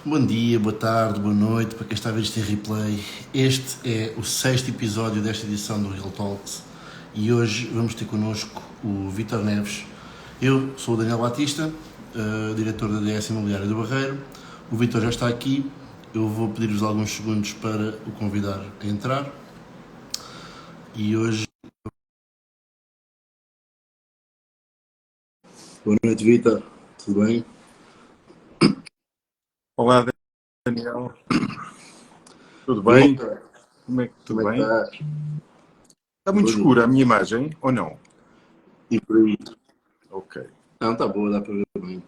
Bom dia, boa tarde, boa noite para quem está a ver este replay. Este é o sexto episódio desta edição do Real Talks e hoje vamos ter connosco o Vítor Neves. Eu sou o Daniel Batista, diretor da DS Imobiliária do Barreiro. O Vítor já está aqui, eu vou pedir-vos alguns segundos para o convidar a entrar e hoje... Boa noite, Vítor, tudo bem? Olá, Daniel. Tudo E aí, bem? Como é que como tudo é que bem? estás? Está muito Tudo? escura a minha imagem ou não? E por aí? Ok. Não, está boa, dá para ver bem.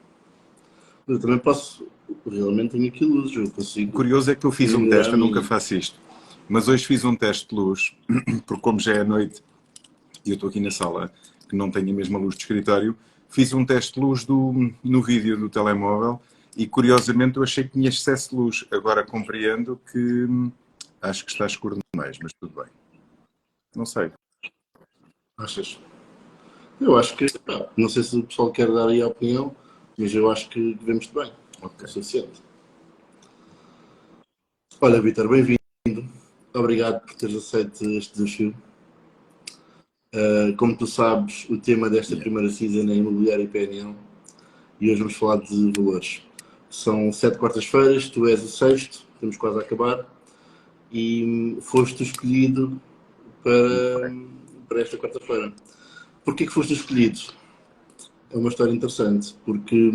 Eu também posso, realmente tenho aqui luzes, eu O consigo curioso é que eu fiz um melhorar teste, a eu nunca minha. faço isto, mas hoje fiz um teste de luz, porque como já é noite e eu estou aqui na sala que não tem a mesma luz de escritório, fiz um teste de luz no vídeo do telemóvel e curiosamente eu achei que tinha excesso de luz. Agora compreendo que acho que está escuro demais, mas tudo bem. Não sei. Achas? Eu acho que, pá, não sei se o pessoal quer dar aí a opinião, mas eu acho que vemos-te bem, Ok. o suficiente. Olha, Vitor, bem-vindo. Obrigado por teres aceito este desafio. Como tu sabes, o tema desta Yeah. primeira season é imobiliário e PNL e hoje vamos falar de valores. São 7 quartas-feiras, tu és o sexto, estamos quase a acabar e foste escolhido para, Ok. para esta quarta-feira. Porquê que foste escolhido? É uma história interessante, porque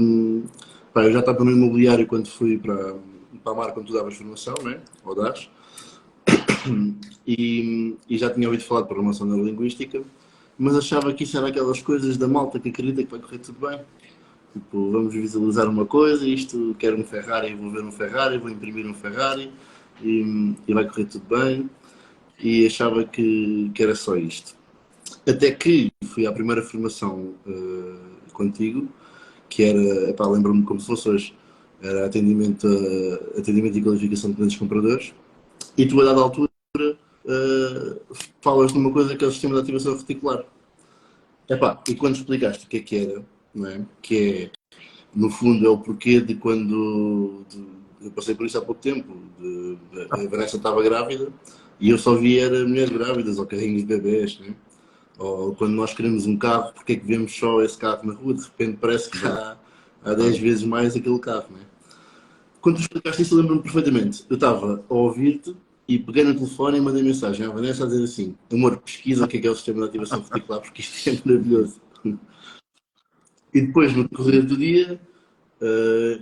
pá, eu já estava no imobiliário quando fui para a marca onde tu davas formação, né? Ou das, e já tinha ouvido falar de programação neurolinguística, mas achava que isso era aquelas coisas da malta que acredita que vai correr tudo bem. Tipo, vamos visualizar uma coisa, isto, quero um Ferrari, vou ver um Ferrari, vou imprimir um Ferrari e vai correr tudo bem. E achava que era só isto. Até que fui à primeira formação contigo, que era, epá, lembro-me como se fosse hoje, era atendimento e qualificação de clientes compradores, e tu a dada altura falas numa coisa que é o sistema de ativação reticular. Epá, e quando explicaste o que era, não é? Que é, no fundo, é o porquê de quando eu passei por isso há pouco tempo, a Vanessa estava grávida e eu só via era mulheres grávidas ou carrinhos de bebês, né? Ou quando nós queremos um carro, porque é que vemos só esse carro na rua? De repente parece que Verdade. há 10 vezes mais aquele carro, né? Quando tu explicaste isso, eu lembro-me perfeitamente. Eu estava a ouvir-te e peguei no telefone e mandei mensagem à Vanessa a dizer assim: amor, pesquisa o que é o sistema de ativação reticular, porque isto é maravilhoso. E depois, no decorrer do dia,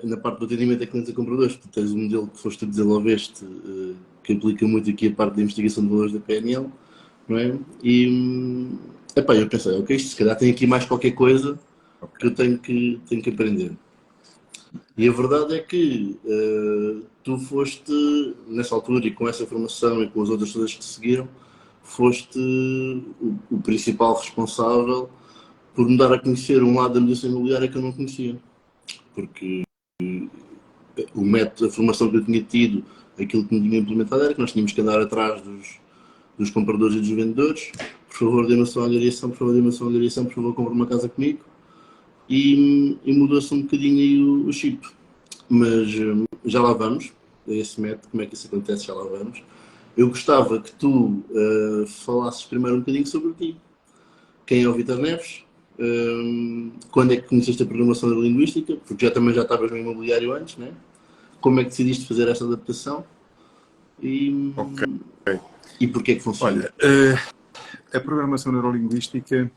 na parte do atendimento a clientes e compradores, tu tens um modelo que foste tu desenvolveste, que implica muito aqui a parte da investigação de valores da PNL, não é? Epá, eu pensei, ok, isto se calhar tem aqui mais qualquer coisa Ok. que eu tenho que aprender. E a verdade é que tu foste, nessa altura, e com essa formação e com as outras todas que te seguiram, foste o principal responsável por me dar a conhecer um lado da mediação imobiliária que eu não conhecia. Porque o método, a formação que eu tinha tido, aquilo que me tinha implementado era que nós tínhamos que andar atrás dos compradores e dos vendedores. Por favor, dê-me a sua angariação, por favor, dê-me a sua angariação, por favor, compre uma casa comigo. E mudou-se um bocadinho aí o chip. Mas já lá vamos, a esse método, como é que isso acontece, já lá vamos. Eu gostava que tu falasses primeiro um bocadinho sobre ti. Quem é o Vitor Neves? Quando é que conheceste a programação neurolinguística? Porque também já estavas no imobiliário antes, né? Como é que decidiste fazer esta adaptação? E, Ok. e porquê é que funciona? Olha, a programação neurolinguística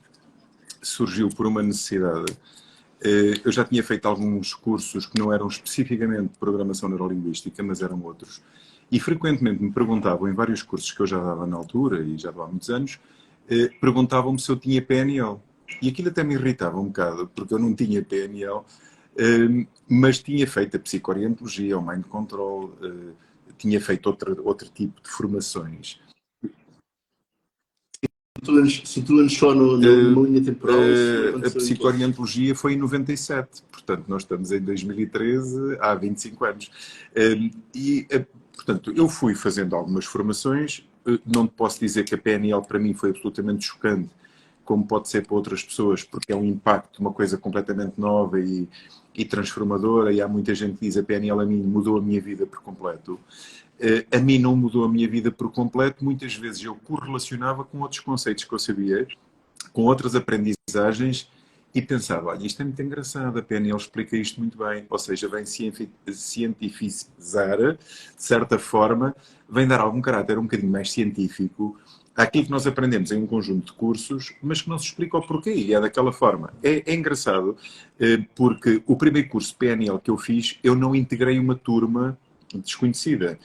surgiu por uma necessidade. Eu já tinha feito alguns cursos que não eram especificamente de programação neurolinguística, mas eram outros. E frequentemente me perguntavam, em vários cursos que eu já dava na altura, e já dava há muitos anos, perguntavam-me se eu tinha PNL. E aquilo até me irritava um bocado, porque eu não tinha PNL, mas tinha feito a psicoorientologia, o mind control, tinha feito outro tipo de formações. Situas só numa linha temporal, isso A aconteceu em que ano? psicoorientologia foi em 97, portanto, nós estamos em 2013, há 25 anos. Portanto, eu fui fazendo algumas formações, não te posso dizer que a PNL para mim foi absolutamente chocante, como pode ser para outras pessoas, porque é um impacto, uma coisa completamente nova e transformadora, e há muita gente que diz a PNL a mim mudou a minha vida por completo. A mim não mudou a minha vida por completo, muitas vezes eu correlacionava com outros conceitos que eu sabia, com outras aprendizagens, e pensava, olha, isto é muito engraçado, a PNL explica isto muito bem, ou seja, vem cientificizar, de certa forma, vem dar algum caráter um bocadinho mais científico àquilo que nós aprendemos em um conjunto de cursos, mas que não se explica o porquê, e é daquela forma. É engraçado, porque o primeiro curso de PNL que eu fiz, eu não integrei uma turma desconhecida.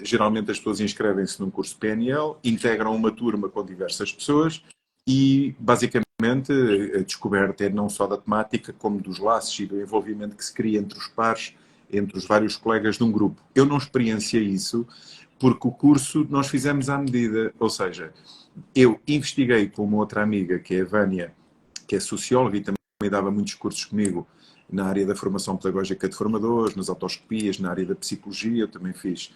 Geralmente as pessoas inscrevem-se num curso de PNL, integram uma turma com diversas pessoas e, basicamente, a descoberta é não só da temática, como dos laços e do envolvimento que se cria entre os pares, entre os vários colegas de um grupo. Eu não experienciei isso porque o curso nós fizemos à medida, ou seja, eu investiguei com uma outra amiga, que é a Vânia, que é socióloga e também dava muitos cursos comigo na área da formação pedagógica de formadores, nas autoscopias, na área da psicologia. Eu também fiz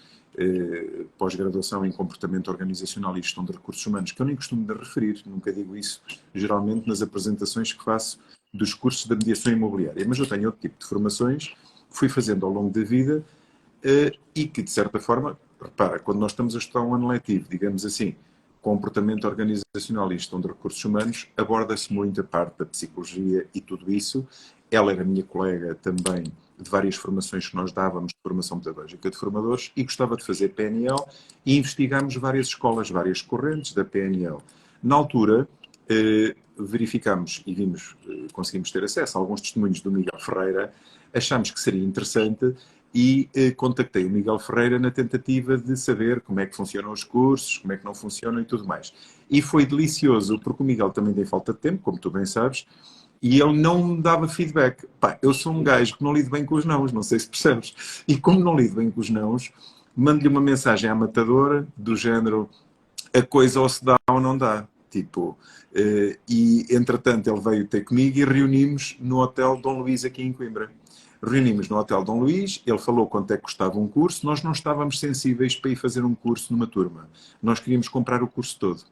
pós-graduação em comportamento organizacional e gestão de recursos humanos, que eu nem costumo de referir, nunca digo isso, geralmente nas apresentações que faço dos cursos da mediação imobiliária. Mas eu tenho outro tipo de formações que fui fazendo ao longo da vida e que, de certa forma, repara, quando nós estamos a estudar um ano letivo, digamos assim, comportamento organizacional e gestão de recursos humanos, aborda-se muito a parte da psicologia e tudo isso. Ela era minha colega também de várias formações que nós dávamos de formação pedagógica de formadores e gostava de fazer PNL e investigámos várias escolas, várias correntes da PNL. Na altura, verificámos e vimos, conseguimos ter acesso a alguns testemunhos do Miguel Ferreira, achámos que seria interessante e contactei o Miguel Ferreira na tentativa de saber como é que funcionam os cursos, como é que não funcionam e tudo mais. E foi delicioso, porque o Miguel também tem falta de tempo, como tu bem sabes, e ele não me dava feedback. Pá, eu sou um gajo que não lido bem com os nãos, não sei se percebes. E como não lido bem com os nãos, mando-lhe uma mensagem à matadora, do género, a coisa ou se dá ou não dá. Tipo, e entretanto ele veio ter comigo e reunimos no Hotel Dom Luís aqui em Coimbra. Reunimos no Hotel Dom Luís, ele falou quanto é que custava um curso, nós não estávamos sensíveis para ir fazer um curso numa turma. Nós queríamos comprar o curso todo.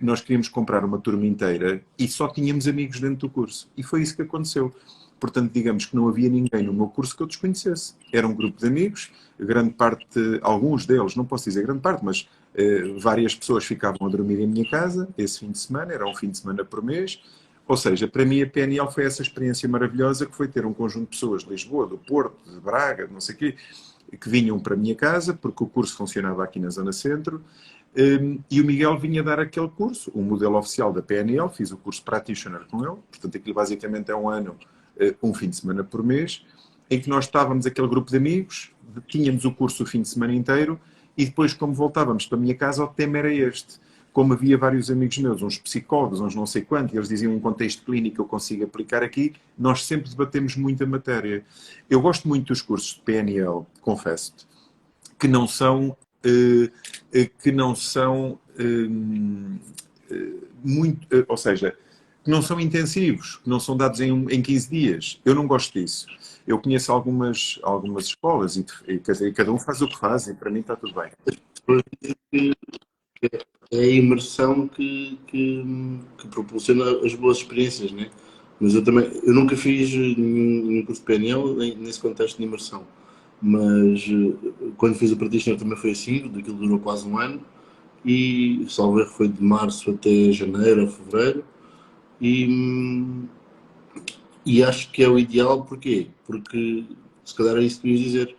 Nós queríamos comprar uma turma inteira e só tínhamos amigos dentro do curso. E foi isso que aconteceu. Portanto, digamos que não havia ninguém no meu curso que eu desconhecesse. Era um grupo de amigos, grande parte, alguns deles, não posso dizer grande parte, mas várias pessoas ficavam a dormir em minha casa esse fim de semana, era um fim de semana por mês. Ou seja, para mim a PNL foi essa experiência maravilhosa que foi ter um conjunto de pessoas de Lisboa, do Porto, de Braga, de não sei o quê, que vinham para a minha casa, porque o curso funcionava aqui na Zona Centro, e o Miguel vinha dar aquele curso, o modelo oficial da PNL, fiz o curso Practitioner com ele, portanto aquilo basicamente é um ano, um fim de semana por mês, em que nós estávamos aquele grupo de amigos, tínhamos o curso o fim de semana inteiro, e depois, como voltávamos para a minha casa, o tema era este. Como havia vários amigos meus, uns psicólogos, uns não sei quanto, e eles diziam em contexto clínico eu consigo aplicar aqui, nós sempre debatemos muita matéria. Eu gosto muito dos cursos de PNL, confesso-te, que não são muito, ou seja, que não são intensivos, que não são dados em 15 dias. Eu não gosto disso. Eu conheço algumas escolas e cada um faz o que faz e para mim está tudo bem. É a imersão que proporciona as boas experiências, né? Mas eu nunca fiz nenhum curso de PNL nesse contexto de imersão. Mas quando fiz o practitioner também foi assim, daquilo durou quase um ano e salvo erro foi de março até janeiro ou fevereiro e acho que é o ideal, porquê? Porque se calhar é isso que ias dizer.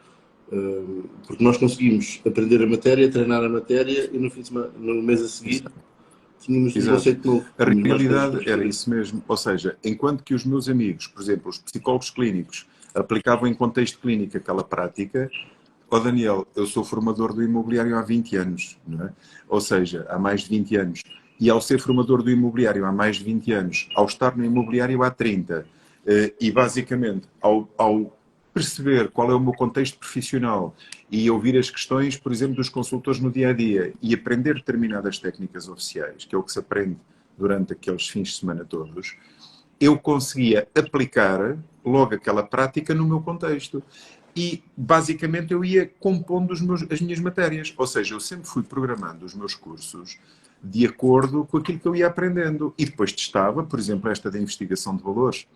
Porque nós conseguimos aprender a matéria, treinar a matéria e no fim de semana, no mês a seguir tínhamos um Exato. conceito novo. A Tínhamos mais coisas para realidade era perceber. isso mesmo. Ou seja, enquanto que os meus amigos, por exemplo, os psicólogos clínicos, aplicavam em contexto clínico aquela prática, ó Daniel, eu sou formador do imobiliário há 20 anos, não é? Ou seja, há mais de 20 anos. E ao ser formador do imobiliário há mais de 20 anos, ao estar no imobiliário há 30, e basicamente ao perceber qual é o meu contexto profissional e ouvir as questões, por exemplo, dos consultores no dia-a-dia e aprender determinadas técnicas oficiais, que é o que se aprende durante aqueles fins de semana todos, eu conseguia aplicar logo aquela prática no meu contexto. E, basicamente, eu ia compondo as minhas matérias. Ou seja, eu sempre fui programando os meus cursos de acordo com aquilo que eu ia aprendendo. E depois testava, por exemplo, esta da investigação de valores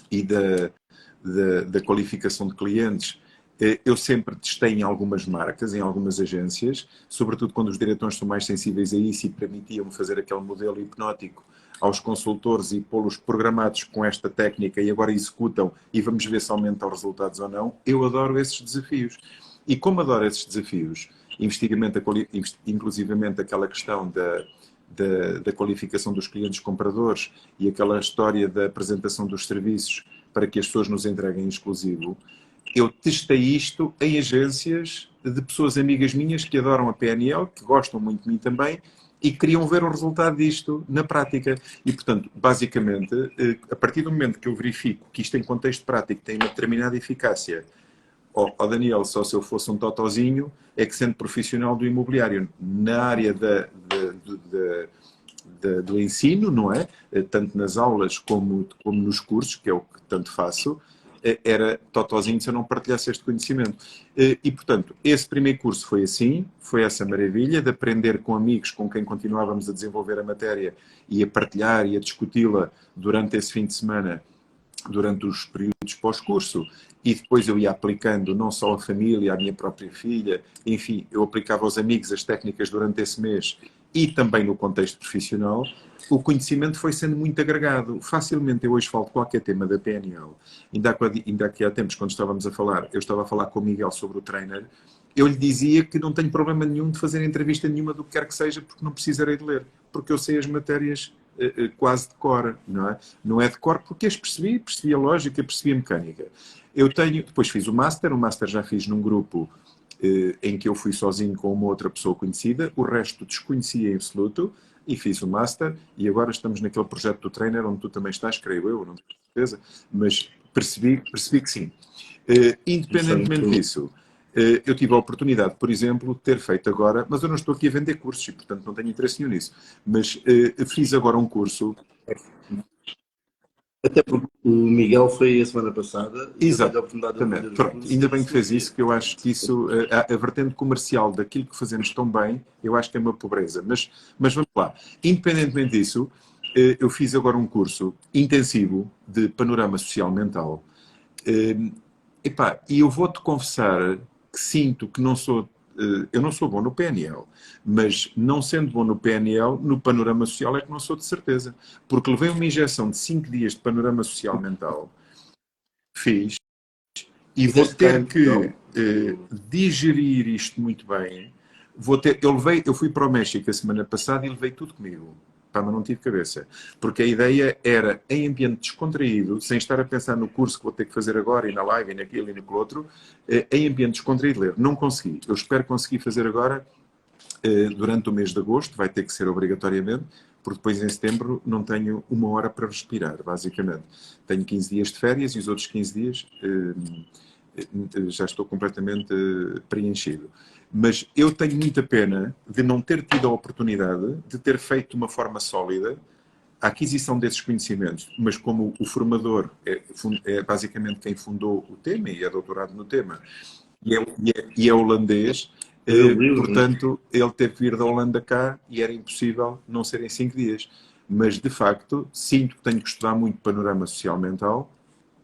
e da qualificação de clientes. Eu sempre testei em algumas marcas, em algumas agências, sobretudo quando os diretores são mais sensíveis a isso e permitiam-me fazer aquele modelo hipnótico aos consultores e pô-los programados com esta técnica e agora executam e vamos ver se aumentam os resultados ou não. Eu adoro esses desafios. E como adoro esses desafios, inclusivamente aquela questão da qualificação dos clientes compradores e aquela história da apresentação dos serviços para que as pessoas nos entreguem em exclusivo, eu testei isto em agências de pessoas amigas minhas que adoram a PNL, que gostam muito de mim também, e queriam ver o resultado disto na prática. E, portanto, basicamente, a partir do momento que eu verifico que isto em contexto prático tem uma determinada eficácia, Daniel, só se eu fosse um totozinho, é que sendo profissional do imobiliário na área do ensino, não é? Tanto nas aulas como nos cursos, que é o que tanto faço, era totozinho se eu não partilhasse este conhecimento. E, portanto, esse primeiro curso foi assim, foi essa maravilha de aprender com amigos com quem continuávamos a desenvolver a matéria e a partilhar e a discuti-la durante esse fim de semana, durante os períodos pós-curso, e depois eu ia aplicando não só à família, à minha própria filha, enfim, eu aplicava aos amigos as técnicas durante esse mês e também no contexto profissional. O conhecimento foi sendo muito agregado. Facilmente eu hoje falo de qualquer tema da PNL. Ainda aqui há tempos, quando estávamos a falar, eu estava a falar com o Miguel sobre o trainer, eu lhe dizia que não tenho problema nenhum de fazer entrevista nenhuma do que quer que seja, porque não precisarei de ler, porque eu sei as matérias quase de cor, não é? Não é de cor porque as percebi a lógica, percebi a mecânica. Depois fiz o Master já fiz num grupo em que eu fui sozinho com uma outra pessoa conhecida, o resto desconhecia em absoluto, e fiz o Master, e agora estamos naquele projeto do Trainer, onde tu também estás, creio eu, não tenho certeza, mas percebi que sim. Independentemente disso, eu tive a oportunidade, por exemplo, de ter feito agora, mas eu não estou aqui a vender cursos e, portanto, não tenho interesse nenhum nisso, mas fiz agora um curso. Até porque o Miguel foi a semana passada e eu tive a oportunidade de fazer. Pronto, ainda bem que fez isso, que eu acho que isso, a vertente comercial daquilo que fazemos tão bem, eu acho que é uma pobreza. Mas vamos lá. Independentemente disso, eu fiz agora um curso intensivo de panorama social mental. E eu vou-te confessar que sinto que não sou... eu não sou bom no PNL, mas não sendo bom no PNL, no panorama social é que não sou de certeza. Porque levei uma injeção de 5 dias de panorama social mental, fiz, e vou ter que digerir isto muito bem. Eu fui para o México a semana passada e levei tudo comigo. Mas não tive cabeça. Porque a ideia era, em ambiente descontraído, sem estar a pensar no curso que vou ter que fazer agora, e na live, e naquilo, e naquele outro, em ambiente descontraído ler. Não consegui. Eu espero conseguir fazer agora, durante o mês de agosto, vai ter que ser obrigatoriamente, porque depois em setembro não tenho uma hora para respirar, basicamente. Tenho 15 dias de férias e os outros 15 dias já estou completamente preenchido. Mas eu tenho muita pena de não ter tido a oportunidade de ter feito de uma forma sólida a aquisição desses conhecimentos, mas como o formador é basicamente quem fundou o tema e é doutorado no tema, e é holandês, portanto, ele teve que vir da Holanda cá e era impossível não ser em 5 dias. Mas, de facto, sinto que tenho que estudar muito panorama social mental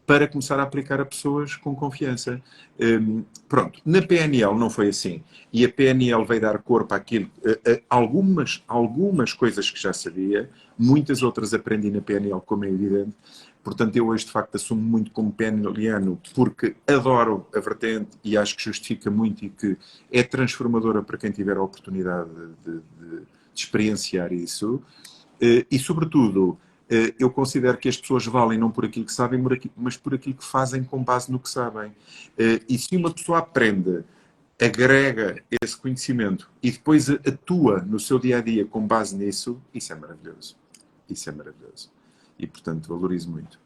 para começar a aplicar a pessoas com confiança. Pronto, na PNL não foi assim. E a PNL veio dar corpo àquilo, algumas coisas que já sabia, muitas outras aprendi na PNL, como é evidente. Portanto, eu hoje, de facto, assumo muito como PNLiano, porque adoro a vertente e acho que justifica muito e que é transformadora para quem tiver a oportunidade de experienciar isso. E, sobretudo, eu considero que as pessoas valem não por aquilo que sabem, mas por aquilo que fazem com base no que sabem. E se uma pessoa aprende, agrega esse conhecimento e depois atua no seu dia-a-dia com base nisso, isso é maravilhoso. Isso é maravilhoso. E, portanto, valorizo muito.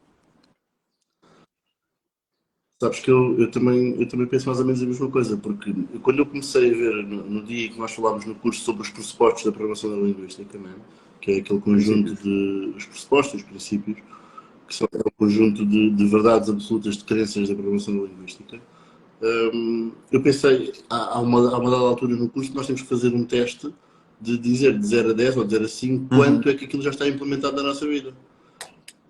Sabes que eu também penso mais ou menos a mesma coisa, porque quando eu comecei a ver, no dia que nós falámos no curso sobre os pressupostos da programação neurolinguística, que é aquele conjunto de os pressupostos, os princípios, que são um conjunto de verdades absolutas de crenças da programação neurolinguística, eu pensei, há uma dada altura no curso que nós temos que fazer um teste de dizer de 0 a 10 ou de 0 a 5 quanto é que aquilo já está implementado na nossa vida.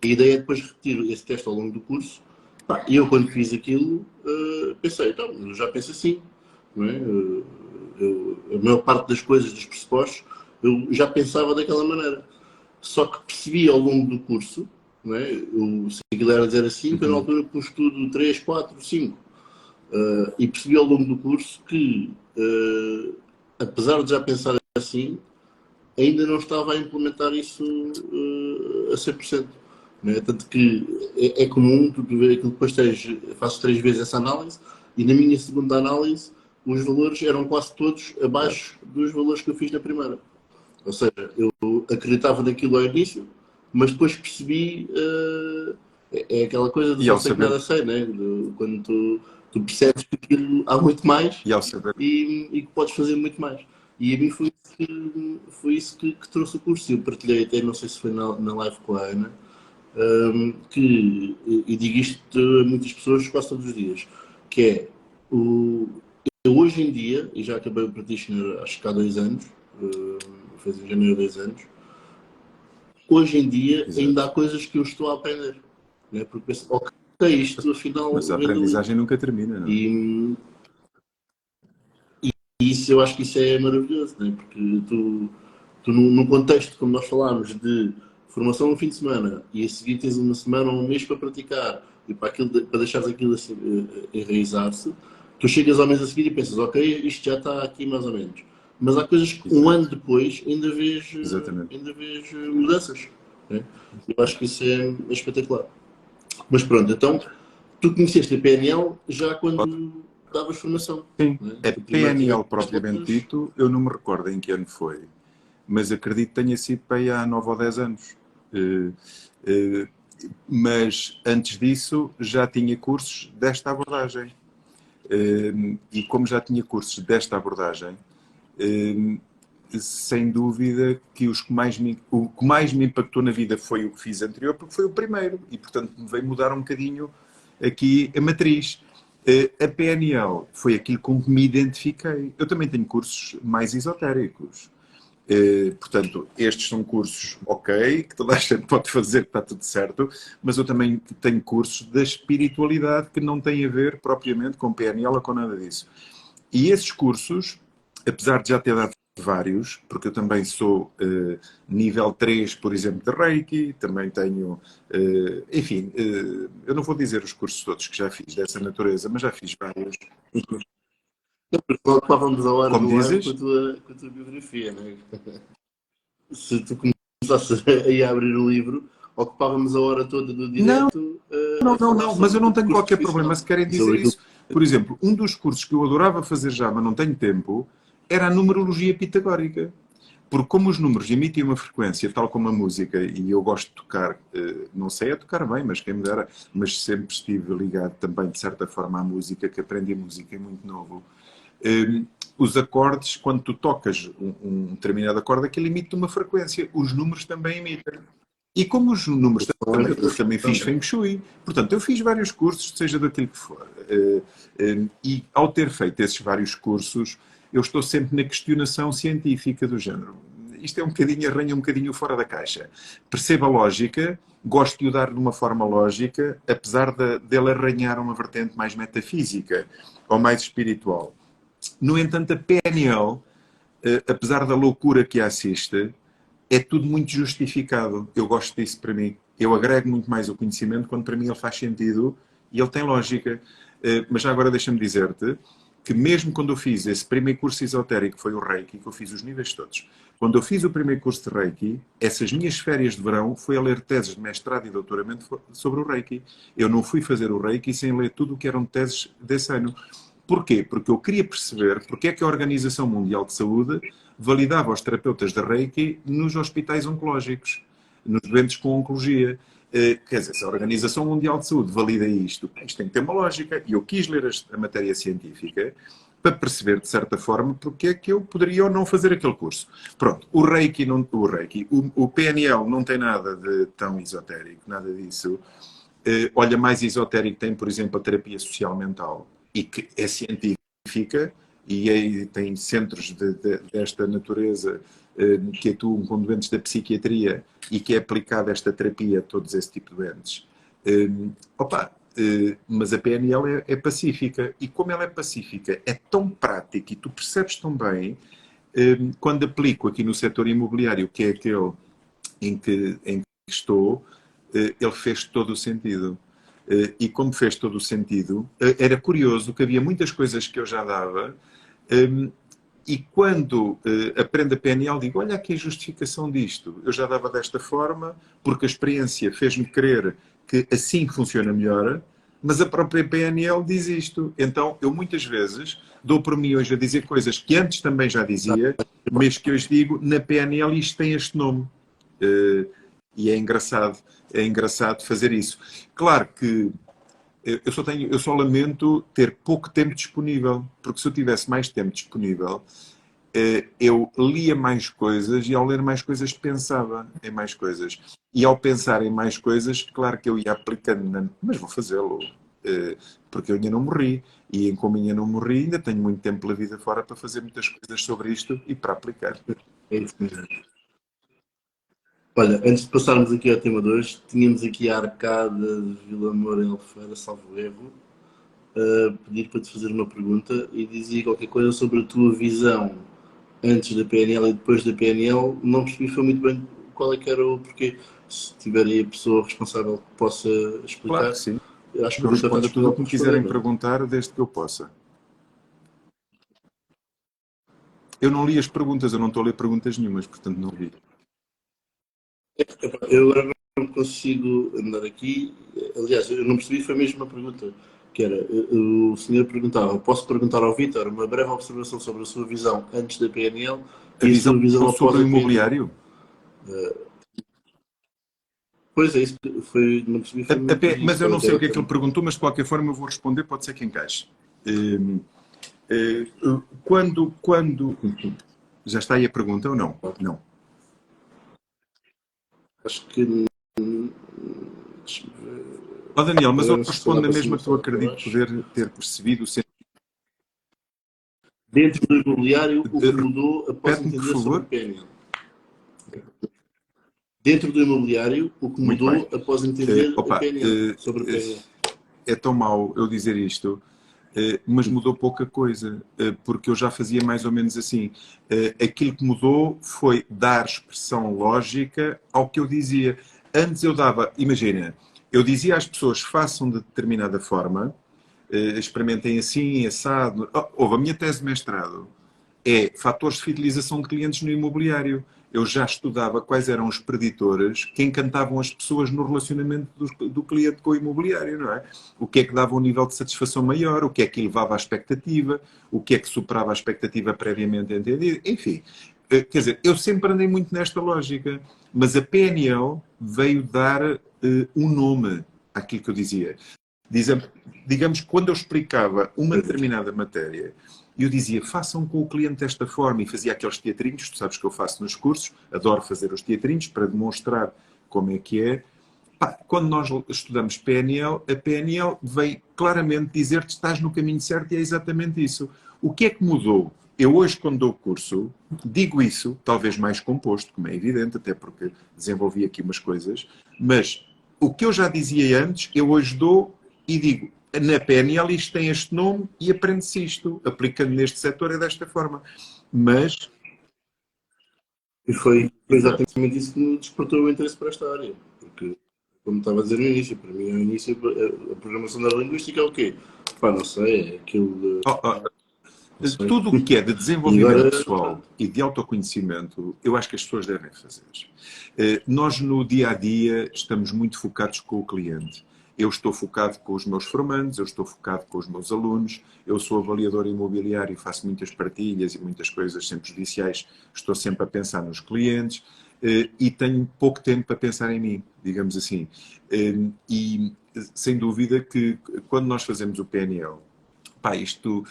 A ideia é depois repetir esse teste ao longo do curso. E eu, quando fiz aquilo, pensei, então, eu já penso assim. Não é? A maior parte das coisas, dos pressupostos, eu já pensava daquela maneira. Só que percebi ao longo do curso, não é? Se aquilo era 0 a 5, eu na altura pus tudo 3, 4, 5. E percebi ao longo do curso que, apesar de já pensar assim, ainda não estava a implementar isso a 100%. Não é? Tanto que é comum tu ver aquilo que depois faço 3 vezes essa análise e na minha segunda análise os valores eram quase todos abaixo dos valores que eu fiz na primeira. Ou seja, eu acreditava naquilo ao início, mas depois percebi, é aquela coisa do E só ao sei que saber, nada sei, né? Quando tu percebes que aquilo há muito mais e ao saber, e que podes fazer muito mais. E a mim foi isso que trouxe o curso. Eu partilhei até, não sei se foi na live com a Ana, e digo isto a muitas pessoas quase todos os dias, que é, eu hoje em dia, e já acabei o practitioner acho que há 2 anos, fez em janeiro 2 anos, hoje em dia exato. ainda há coisas que eu estou a aprender. Né? Porque penso, ok, isto afinal Mas a vem dali. aprendizagem nunca termina, não é? E isso eu acho que isso é maravilhoso, né? Porque tu num contexto, como nós falámos, de formação no fim de semana e a seguir tens uma semana ou um mês para praticar e para deixares aquilo assim, enraizar-se, tu chegas ao mês a seguir e pensas, ok, isto já está aqui mais ou menos. Mas há coisas que um ano Exato. depois Exatamente. ainda vês mudanças. Né? Eu acho que isso é espetacular. Mas pronto, então tu conheceste a PNL já quando davas formação. Sim, Né? a Tu primeiro PNL tiveste propriamente aulas. dito, eu não me recordo em que ano foi, mas acredito que tenha sido para aí há 9 ou 10 anos. Eh, eh, mas antes disso já tinha cursos desta abordagem. E como já tinha cursos desta abordagem, eh, sem dúvida que o que mais me impactou na vida foi o que fiz anterior, porque foi o primeiro, e portanto me veio mudar um bocadinho aqui a matriz. A PNL foi aquilo com que me identifiquei. Eu também tenho cursos mais esotéricos. Portanto, estes são cursos ok, que toda a gente pode fazer, que está tudo certo, mas eu também tenho cursos da espiritualidade que não têm a ver propriamente com PNL ou com nada disso. E esses cursos, apesar de já ter dado vários, porque eu também sou nível 3, por exemplo, de Reiki, também tenho, enfim, eu não vou dizer os cursos todos que já fiz dessa natureza, mas já fiz vários. Ocupávamos a hora Como do live dizes? com a tua biografia, né? Se tu começasses a abrir o livro, ocupávamos a hora toda do Não, direto não, a não, falar não, mas sobre eu o não teu tenho percurso qualquer problema profissional se querem e dizer sobre aquilo isso. Por exemplo, um dos cursos que eu adorava fazer já, mas não tenho tempo, era a numerologia pitagórica. Porque como os números emitem uma frequência, tal como a música, e eu gosto de tocar, não sei a tocar bem, mas quem me dera, mas sempre estive ligado também, de certa forma, à música, que aprendi música muito novo. Os acordes, quando tu tocas um determinado acorde, aquilo emite uma frequência. Os números também emitem. E como os números não é? também, eu também fiz Feng Shui. Portanto, eu fiz vários cursos, seja daquilo que for. E ao ter feito esses vários cursos, eu estou sempre na questionação científica do género. Isto é um bocadinho, arranha um bocadinho fora da caixa. Percebo a lógica, gosto de o dar de uma forma lógica, apesar dele arranhar uma vertente mais metafísica ou mais espiritual. No entanto, a PNL, apesar da loucura que a assiste, é tudo muito justificado. Eu gosto disso para mim. Eu agrego muito mais o conhecimento quando para mim ele faz sentido e ele tem lógica. Mas já agora deixa-me dizer-te que mesmo quando eu fiz esse primeiro curso esotérico, que foi o Reiki, que eu fiz os níveis todos, quando eu fiz o primeiro curso de Reiki, essas minhas férias de verão foi a ler teses de mestrado e doutoramento sobre o Reiki. Eu não fui fazer o Reiki sem ler tudo o que eram teses desse ano. Porquê? Porque eu queria perceber porque é que a Organização Mundial de Saúde validava os terapeutas de Reiki nos hospitais oncológicos, nos doentes com oncologia. Quer dizer, se a Organização Mundial de Saúde valida isto tem que ter uma lógica. E eu quis ler a matéria científica para perceber, de certa forma, porque é que eu poderia ou não fazer aquele curso. Pronto, o PNL não tem nada de tão esotérico, nada disso. Olha, mais esotérico tem, por exemplo, a terapia social mental, e que é científica, e aí tem centros desta natureza que atuam com doentes da psiquiatria e que é aplicada esta terapia a todos esse tipo de doentes. Mas a PNL é pacífica, e como ela é pacífica, é tão prática, e tu percebes tão bem, quando aplico aqui no setor imobiliário, que é aquele em que estou, ele fez todo o sentido. E como fez todo o sentido, era curioso que havia muitas coisas que eu já dava, e quando aprendo a PNL, digo, olha aqui a justificação disto. Eu já dava desta forma, porque a experiência fez-me crer que assim funciona melhor, mas a própria PNL diz isto. Então, eu muitas vezes dou por mim hoje a dizer coisas que antes também já dizia, mas que hoje digo, na PNL isto tem este nome. E é engraçado fazer isso. Claro que eu só lamento ter pouco tempo disponível, porque se eu tivesse mais tempo disponível, eu lia mais coisas, e ao ler mais coisas pensava em mais coisas. E ao pensar em mais coisas, claro que eu ia aplicando, mas vou fazê-lo, porque eu ainda não morri. E como ainda não morri, ainda tenho muito tempo pela vida fora para fazer muitas coisas sobre isto e para aplicar. É isso mesmo. Olha, antes de passarmos aqui ao tema 2, tínhamos aqui a Arcada de Vila Moura em Albufeira, salvo erro, a pedir para te fazer uma pergunta, e dizia qualquer coisa sobre a tua visão antes da PNL e depois da PNL. Não percebi foi muito bem qual é que era o porquê. Se tiver aí a pessoa responsável que possa Claro explicar, que sim. eu acho que Eu o Vitor está respondo a tudo o disponível que para me quiserem responder. perguntar, desde que eu possa. Eu não li as perguntas, eu não estou a ler perguntas nenhumas, portanto não li. Eu agora não consigo andar aqui. Aliás, eu não percebi, foi mesmo uma pergunta. Que era, o senhor perguntava, posso perguntar ao Vítor uma breve observação sobre a sua visão antes da PNL A e a visão sua visão após sobre o a PNL? imobiliário? Pois é, isso que foi, não percebi, foi muito Mas isso. eu Qual é não que sei era o a que é que ele pergunta? perguntou, mas de qualquer forma eu vou responder, pode ser que encaixe. Quando... Já está aí a pergunta ou não? Não. Acho que. Ó Daniel, mas eu Agora não sei se respondo olhar na para mesma cima que ou eu olhar para acredito baixo. poder ter percebido o sentido. Dentro do imobiliário, o que mudou após Repete-me, por entender sobre favor. PNL? Dentro do imobiliário, o que Muito bem. mudou após entender a Opa, PNL? Sobre a PNL. é tão mau eu dizer isto, mas mudou pouca coisa, porque eu já fazia mais ou menos assim. Aquilo que mudou foi dar expressão lógica ao que eu dizia. Antes eu dava, imagina, eu dizia às pessoas façam de determinada forma, experimentem assim, assado. Houve a minha tese de mestrado, é fatores de fidelização de clientes no imobiliário. Eu já estudava quais eram os preditores que encantavam as pessoas no relacionamento do cliente com o imobiliário, não é? O que é que dava um nível de satisfação maior, o que é que elevava a expectativa, o que é que superava a expectativa previamente entendida, enfim. Quer dizer, eu sempre andei muito nesta lógica, mas a PNL veio dar um nome àquilo que eu dizia. Digamos que quando eu explicava uma determinada matéria, eu dizia, façam com o cliente desta forma, e fazia aqueles teatrinhos, tu sabes que eu faço nos cursos, adoro fazer os teatrinhos para demonstrar como é que é. Quando nós estudamos PNL, a PNL vem claramente dizer-te que estás no caminho certo, e é exatamente isso. O que é que mudou? Eu hoje, quando dou o curso, digo isso, talvez mais composto, como é evidente, até porque desenvolvi aqui umas coisas, mas o que eu já dizia antes, eu hoje dou e digo, na PNL isto tem este nome e aprende-se isto, aplicando neste setor é desta forma. Mas, E foi exato. exatamente isso que me despertou o interesse para esta área. Porque, como estava a dizer no início, para mim, no início, a programação neurolinguística é o quê? Pá, não sei, é aquilo de. Oh, oh, Não sei. tudo o que é de E desenvolvimento agora, pessoal e de autoconhecimento, eu acho que as pessoas devem fazer. Nós, no dia a dia, estamos muito focados com o cliente. Eu estou focado com os meus formandos, eu estou focado com os meus alunos, eu sou avaliador imobiliário e faço muitas partilhas e muitas coisas sempre judiciais, estou sempre a pensar nos clientes e tenho pouco tempo para pensar em mim, digamos assim. E, sem dúvida, que quando nós fazemos o PNL, isto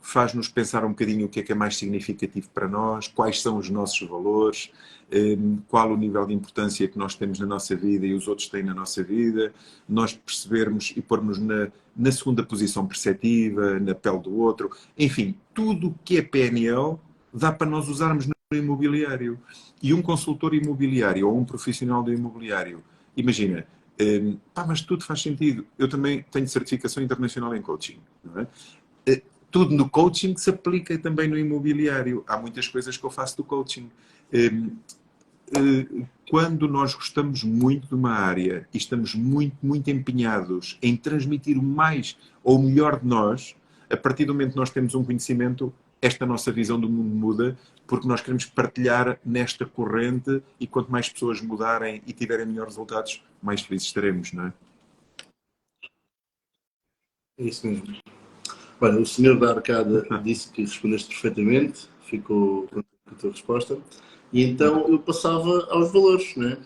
faz-nos pensar um bocadinho o que é mais significativo para nós, quais são os nossos valores, qual o nível de importância que nós temos na nossa vida e os outros têm na nossa vida, nós percebermos e pormos na segunda posição perceptiva, na pele do outro, enfim, tudo o que é PNL dá para nós usarmos no imobiliário. E um consultor imobiliário ou um profissional do imobiliário, imagina, mas tudo faz sentido. Eu também tenho certificação internacional em coaching, não é? Tudo no coaching se aplica também no imobiliário. Há muitas coisas que eu faço do coaching. Quando nós gostamos muito de uma área e estamos muito, muito empenhados em transmitir o mais ou o melhor de nós, a partir do momento que nós temos um conhecimento, esta nossa visão do mundo muda, porque nós queremos partilhar nesta corrente e quanto mais pessoas mudarem e tiverem melhores resultados, mais felizes estaremos, não é? É isso mesmo. Olha, o senhor da Arcada disse que respondeste perfeitamente, ficou com a tua resposta. E então eu passava aos valores, né?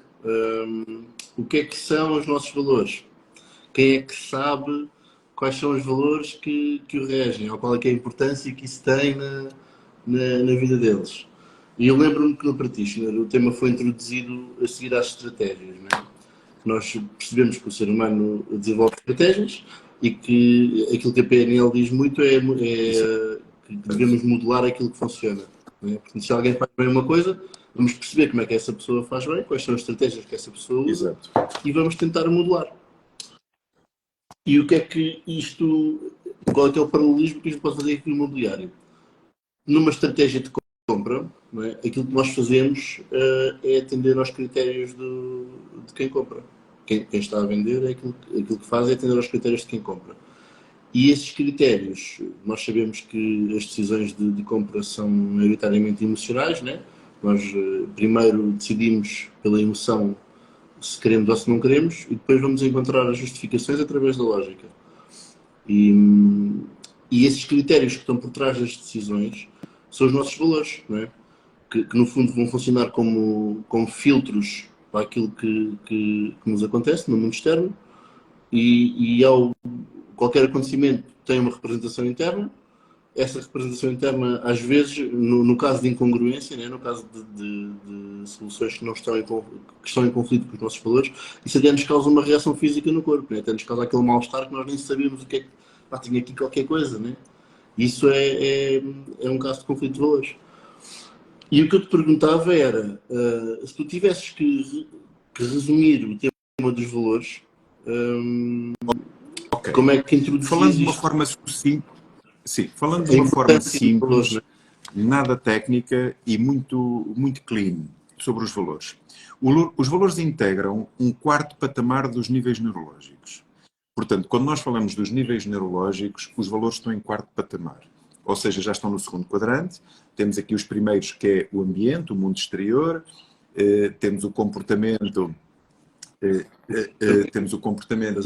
O que é que são os nossos valores? Quem é que sabe quais são os valores que o regem, ou qual é que é a importância que isso tem na vida deles? E eu lembro-me que no Practitioner o tema foi introduzido a seguir às estratégias, né? Nós percebemos que o ser humano desenvolve estratégias e que aquilo que a PNL diz muito é que devemos modelar aquilo que funciona. Né? Porque se alguém faz bem uma coisa, vamos perceber como é que essa pessoa faz bem, quais são as estratégias que essa pessoa usa. Exato. E vamos tentar modelar. E o que é que isto, qual é que é o paralelismo que isto pode fazer aqui no imobiliário? Numa estratégia de compra, não é? Aquilo que nós fazemos é atender aos critérios de quem compra. Quem está a vender, aquilo que faz é atender aos critérios de quem compra. E esses critérios, nós sabemos que as decisões de compra são maioritariamente emocionais, né? Nós primeiro decidimos pela emoção se queremos ou se não queremos e depois vamos encontrar as justificações através da lógica. E esses critérios que estão por trás das decisões são os nossos valores, não é? Que no fundo vão funcionar como filtros para aquilo que nos acontece no mundo externo e qualquer acontecimento tem uma representação interna. Essa representação interna, às vezes, no caso de incongruência, né, no caso de soluções que estão em conflito com os nossos valores, isso até nos causa uma reação física no corpo, né? Até nos causa aquele mal-estar que nós nem sabemos o que é que... tinha aqui qualquer coisa, né? Isso é um caso de conflito de valores. E o que eu te perguntava era, se tu tivesses que resumir o tema dos valores, okay. Como é que introduzias falando de uma forma sucinta, sim, falando de uma forma simples, valores, né? Nada técnica e muito, muito clean sobre os valores. Os valores integram um quarto patamar dos níveis neurológicos. Portanto, quando nós falamos dos níveis neurológicos, os valores estão em quarto patamar. Ou seja, já estão no segundo quadrante. Temos aqui os primeiros, que é o ambiente, o mundo exterior. Temos o comportamento, e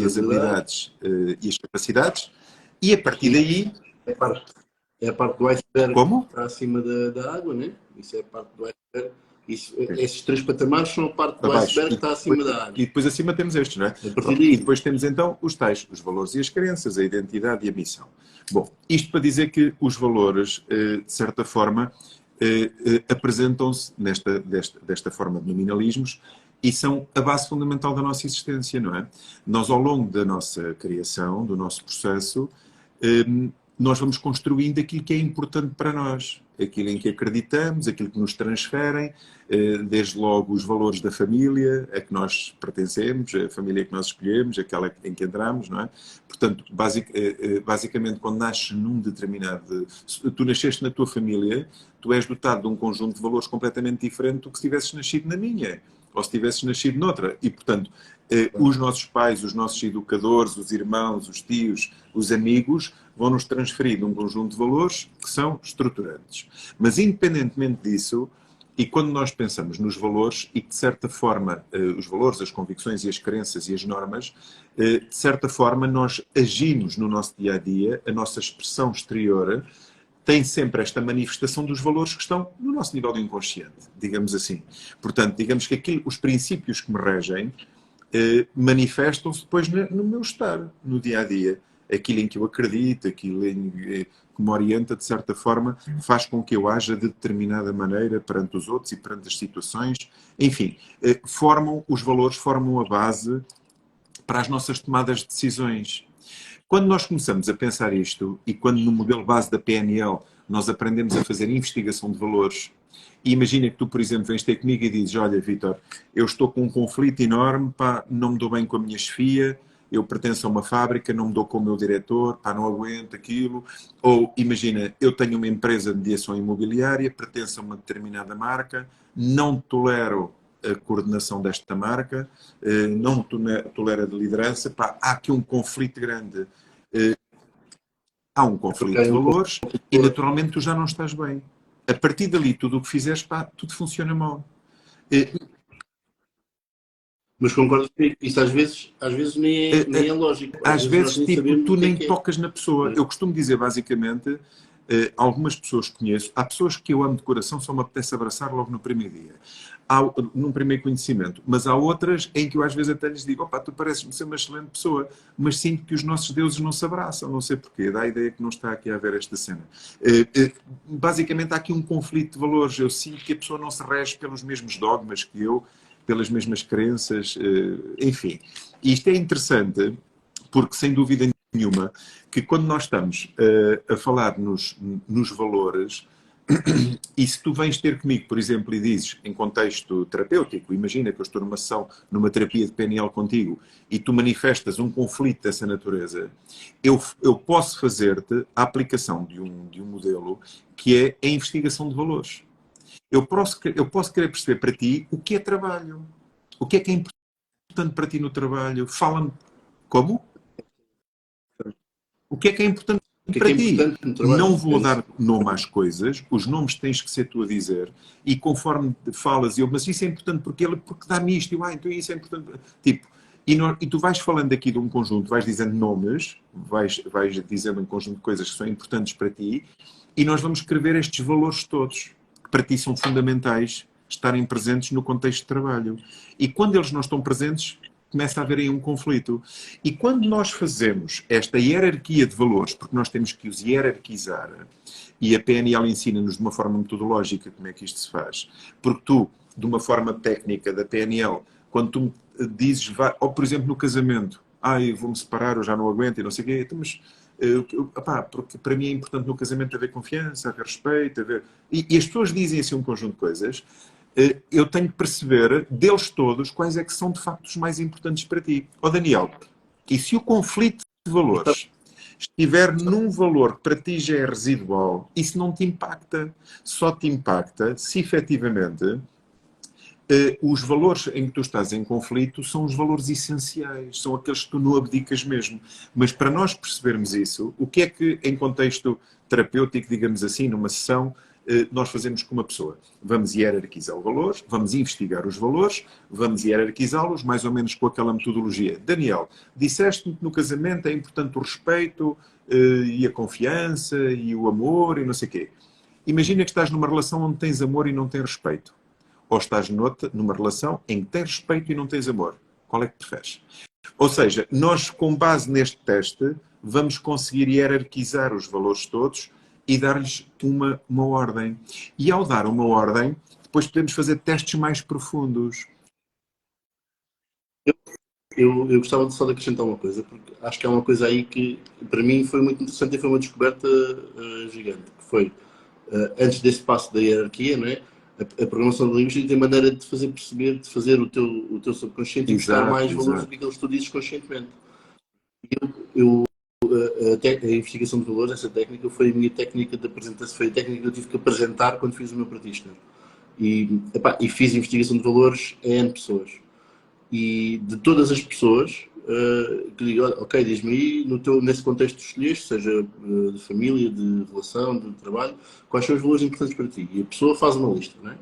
as habilidades e as capacidades. E a partir daí... É a parte do iceberg. Como? Que está acima da água, né? Isso é a parte do iceberg. Esses três patamares são a parte do iceberg que está acima da água. E depois acima temos estes, não é? E depois temos então os tais, os valores e as crenças, a identidade e a missão. Bom, isto para dizer que os valores, de certa forma, apresentam-se desta forma de nominalismos e são a base fundamental da nossa existência, não é? Nós, ao longo da nossa criação, do nosso processo, nós vamos construindo aquilo que é importante para nós, aquilo em que acreditamos, aquilo que nos transferem, desde logo os valores da família a que nós pertencemos, a família que nós escolhemos, aquela em que entramos, não é? Portanto, basicamente, quando nasces num determinado... Tu nasceste na tua família, tu és dotado de um conjunto de valores completamente diferente do que se tivesses nascido na minha, ou se tivesses nascido noutra. E, portanto, os nossos pais, os nossos educadores, os irmãos, os tios, os amigos, vão-nos transferir um conjunto de valores que são estruturantes. Mas, independentemente disso, e quando nós pensamos nos valores, e que, de certa forma, os valores, as convicções e as crenças e as normas, de certa forma, nós agimos no nosso dia-a-dia, a nossa expressão exterior tem sempre esta manifestação dos valores que estão no nosso nível do inconsciente, digamos assim. Portanto, digamos que os princípios que me regem manifestam-se depois no meu estar, no dia-a-dia. aquilo em que eu acredito, aquilo que me orienta, de certa forma, faz com que eu haja de determinada maneira perante os outros e perante as situações. Enfim, os valores formam a base para as nossas tomadas de decisões. Quando nós começamos a pensar isto, e quando no modelo base da PNL nós aprendemos a fazer investigação de valores, e imagina que tu, por exemplo, vens ter comigo e dizes: olha, Vítor, eu estou com um conflito enorme, pá, não me dou bem com a minha chefia, eu pertenço a uma fábrica, não me dou com o meu diretor, pá, não aguento aquilo. Ou imagina, eu tenho uma empresa de mediação imobiliária, pertenço a uma determinada marca, não tolero a coordenação desta marca, não tolera de liderança, pá, há aqui um conflito grande. Há um Porque conflito há de um valores e conflito. naturalmente tu já não estás bem. A partir dali, tudo o que fizeres, pá, tudo funciona mal. Eh, Mas concordo que isso às vezes nem é lógico. Às Às vezes nós vezes, nem tipo, sabemos tu o nem que é. tocas na pessoa. Não é? Eu costumo dizer, basicamente, algumas pessoas que conheço, há pessoas que eu amo de coração, só me apetece abraçar logo no primeiro dia, num primeiro conhecimento, mas há outras em que eu às vezes até lhes digo: opá, tu pareces-me ser uma excelente pessoa, mas sinto que os nossos deuses não se abraçam, não sei porquê, dá a ideia que não está aqui a haver esta cena. Basicamente há aqui um conflito de valores, eu sinto que a pessoa não se rege pelos mesmos dogmas que eu, pelas mesmas crenças, enfim. E isto é interessante, porque sem dúvida nenhuma, que quando nós estamos a falar nos valores, e se tu vens ter comigo, por exemplo, e dizes, em contexto terapêutico, imagina que eu estou numa sessão, numa terapia de PNL contigo, e tu manifestas um conflito dessa natureza, eu posso fazer-te a aplicação de um modelo que é a investigação de valores. Eu posso querer perceber para ti o que é trabalho, o que é importante para ti no trabalho, fala-me como? O que é importante Que para é ti? importante no trabalho. Não vou dar nome às coisas, os nomes tens que ser tu a dizer, e conforme falas, mas isso é importante porque dá-me isto, então isso é importante. Tipo, e tu vais falando aqui de um conjunto, vais dizendo nomes, vais dizendo um conjunto de coisas que são importantes para ti, e nós vamos escrever estes valores todos, que para ti são fundamentais estarem presentes no contexto de trabalho. E quando eles não estão presentes, começa a haver aí um conflito. E quando nós fazemos esta hierarquia de valores, porque nós temos que os hierarquizar, e a PNL ensina-nos de uma forma metodológica como é que isto se faz, porque tu, de uma forma técnica da PNL, quando tu dizes, ou por exemplo no casamento, eu vou-me separar, eu já não aguento e não sei o quê, mas porque para mim é importante no casamento haver confiança, haver respeito, e as pessoas dizem assim um conjunto de coisas. Eu tenho que perceber deles todos quais é que são de facto os mais importantes para ti. Daniel, e se o conflito de valores estiver num valor que para ti já é residual, isso não te impacta. Só te impacta se efetivamente os valores em que tu estás em conflito são os valores essenciais, são aqueles que tu não abdicas mesmo. Mas para nós percebermos isso, o que é que em contexto terapêutico, digamos assim, numa sessão, nós fazemos com uma pessoa? Vamos hierarquizar os valores, vamos investigar os valores, vamos hierarquizá-los mais ou menos com aquela metodologia. Daniel, disseste-me que no casamento é importante o respeito e a confiança e o amor e não sei o quê. Imagina que estás numa relação onde tens amor e não tens respeito. Ou estás numa relação em que tens respeito e não tens amor. Qual é que preferes? Ou seja, nós, com base neste teste, vamos conseguir hierarquizar os valores todos e dar-lhes uma ordem. E ao dar uma ordem, depois podemos fazer testes mais profundos. Eu gostava de só de acrescentar uma coisa, porque acho que é uma coisa aí que para mim foi muito interessante e foi uma descoberta gigante, que foi antes desse passo da hierarquia, não é? A programação linguística tem maneira de fazer perceber, de fazer o teu subconsciente e buscar mais valores do que aqueles que tu dizes conscientemente. Eu, a investigação de valores, essa técnica, foi a minha técnica de apresentação, foi a técnica que eu tive que apresentar quando fiz o meu practitioner. E fiz investigação de valores a N pessoas. E de todas as pessoas que digo, ok, diz-me aí, nesse contexto que escolheste, seja de família, de relação, de trabalho, quais são os valores importantes para ti? E a pessoa faz uma lista, não é?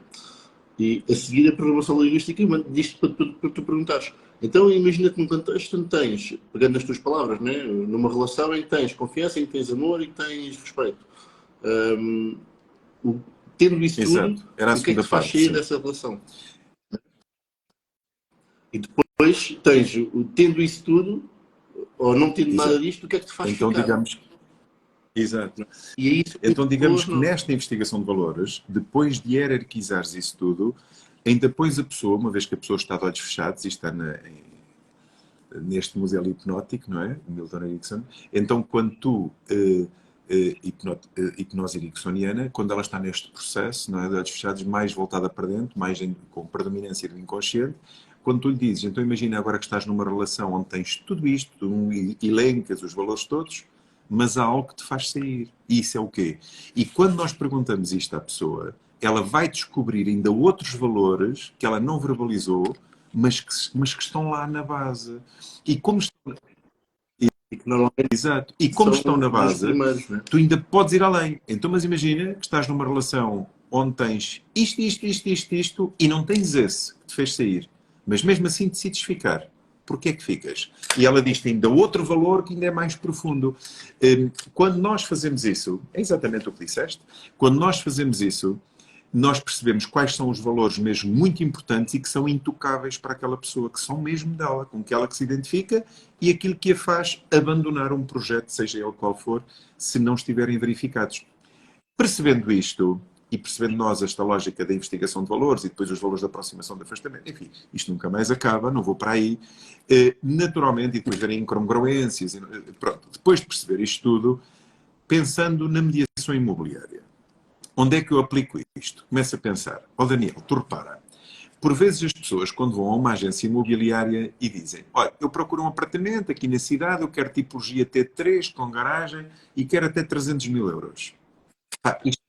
E a seguir a programação linguística diz-te para tu perguntares. Então imagina-te num contexto onde tens, pegando nas tuas palavras, né? Numa relação em que tens confiança, em que tens amor e que tens respeito. Tendo isso tudo, Era a o que é que segunda te faz parte, sair sim. dessa relação? E depois tens, tendo isso tudo, ou não tendo nada Exato. disto, o que é que te faz Então, ficar? digamos, exato. E é isso que Então, digamos que pessoas não- nesta investigação de valores, depois de hierarquizares isso tudo, ainda depois a pessoa, uma vez que a pessoa está de olhos fechados e está neste modelo hipnótico, não é? Milton Erickson, então quando tu, hipnose ericksoniana, quando ela está neste processo, não é? De olhos fechados, mais voltada para dentro, com predominância do inconsciente, quando tu lhe dizes, então imagina agora que estás numa relação onde tens tudo isto, elencas os valores todos, mas há algo que te faz sair. E isso é o quê? E quando nós perguntamos isto à pessoa, ela vai descobrir ainda outros valores que ela não verbalizou, mas que estão lá na base. E como estão, e que normalmente exato, e como são estão na dos base, primeiros, né? tu ainda podes ir além. Então, mas imagina que estás numa relação onde tens isto, e não tens esse que te fez sair. Mas mesmo assim decides ficar. Porquê é que ficas? E ela diz-te ainda outro valor que ainda é mais profundo. Quando nós fazemos isso, é exatamente o que disseste, quando nós fazemos isso, nós percebemos quais são os valores mesmo muito importantes e que são intocáveis para aquela pessoa, que são mesmo dela, com que ela que se identifica e aquilo que a faz abandonar um projeto, seja ele qual for, se não estiverem verificados. Percebendo isto, e percebendo nós esta lógica da investigação de valores e depois os valores da aproximação de afastamento, enfim, isto nunca mais acaba, não vou para aí, naturalmente, e depois verem incongruências, pronto, depois de perceber isto tudo, pensando na mediação imobiliária. Onde é que eu aplico isto? Começo a pensar, Daniel, tu repara, por vezes as pessoas, quando vão a uma agência imobiliária e dizem, olha, eu procuro um apartamento aqui na cidade, eu quero tipologia T3, com garagem, e quero até 300 mil euros. Isto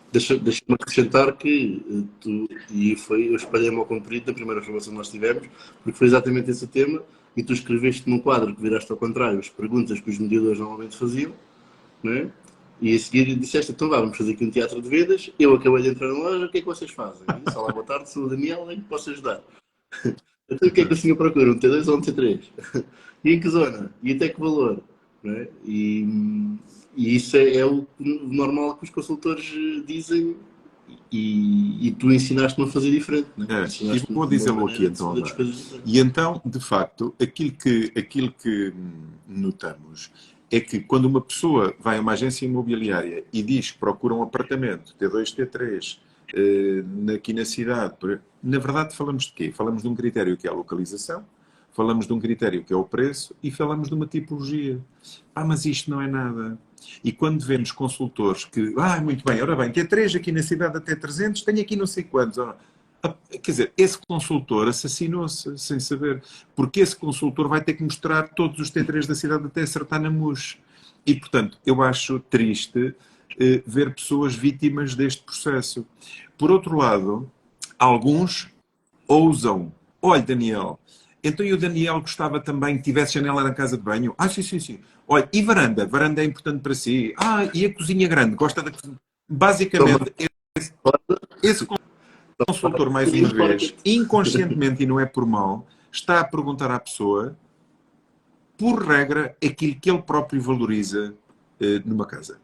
Deixa-me acrescentar que eu espalhei-me ao comprido na primeira formação que nós tivemos, porque foi exatamente esse o tema, e tu escreveste num quadro que viraste ao contrário as perguntas que os mediadores normalmente faziam, não é? E a seguir disseste, então vamos fazer aqui um teatro de vendas, eu acabei de entrar na loja, o que é que vocês fazem? Eu disse, olá, boa tarde, sou o Daniel, em que posso ajudar? Então o que é que o senhor procura? Um T2 ou um T3? E em que zona? E até que valor? Não é? E isso é o normal que os consultores dizem e tu ensinaste-me a fazer diferente. Não é? E Ensinaste-me vou uma dizê-lo aqui maneira de então fazer as agora. coisas diferentes. E então, de facto, aquilo que notamos é que quando uma pessoa vai a uma agência imobiliária e diz que procura um apartamento T2, T3, aqui na cidade, na verdade falamos de quê? Falamos de um critério que é a localização, falamos de um critério que é o preço e falamos de uma tipologia. Mas isto não é nada. E quando vemos consultores que, muito bem, ora bem, T3 aqui na cidade até 300, tenho aqui não sei quantos. Quer dizer, esse consultor assassinou-se sem saber, porque esse consultor vai ter que mostrar todos os T3 da cidade até acertar na MUS. E, portanto, eu acho triste ver pessoas vítimas deste processo. Por outro lado, alguns ousam. Olha, Daniel, então e o Daniel gostava também que tivesse janela na casa de banho? Sim, sim, sim. Olha, e varanda? Varanda é importante para si. E a cozinha grande? Gosta da cozinha? Basicamente, esse consultor, mais uma vez, inconscientemente, e não é por mal, está a perguntar à pessoa, por regra, aquilo que ele próprio valoriza numa casa.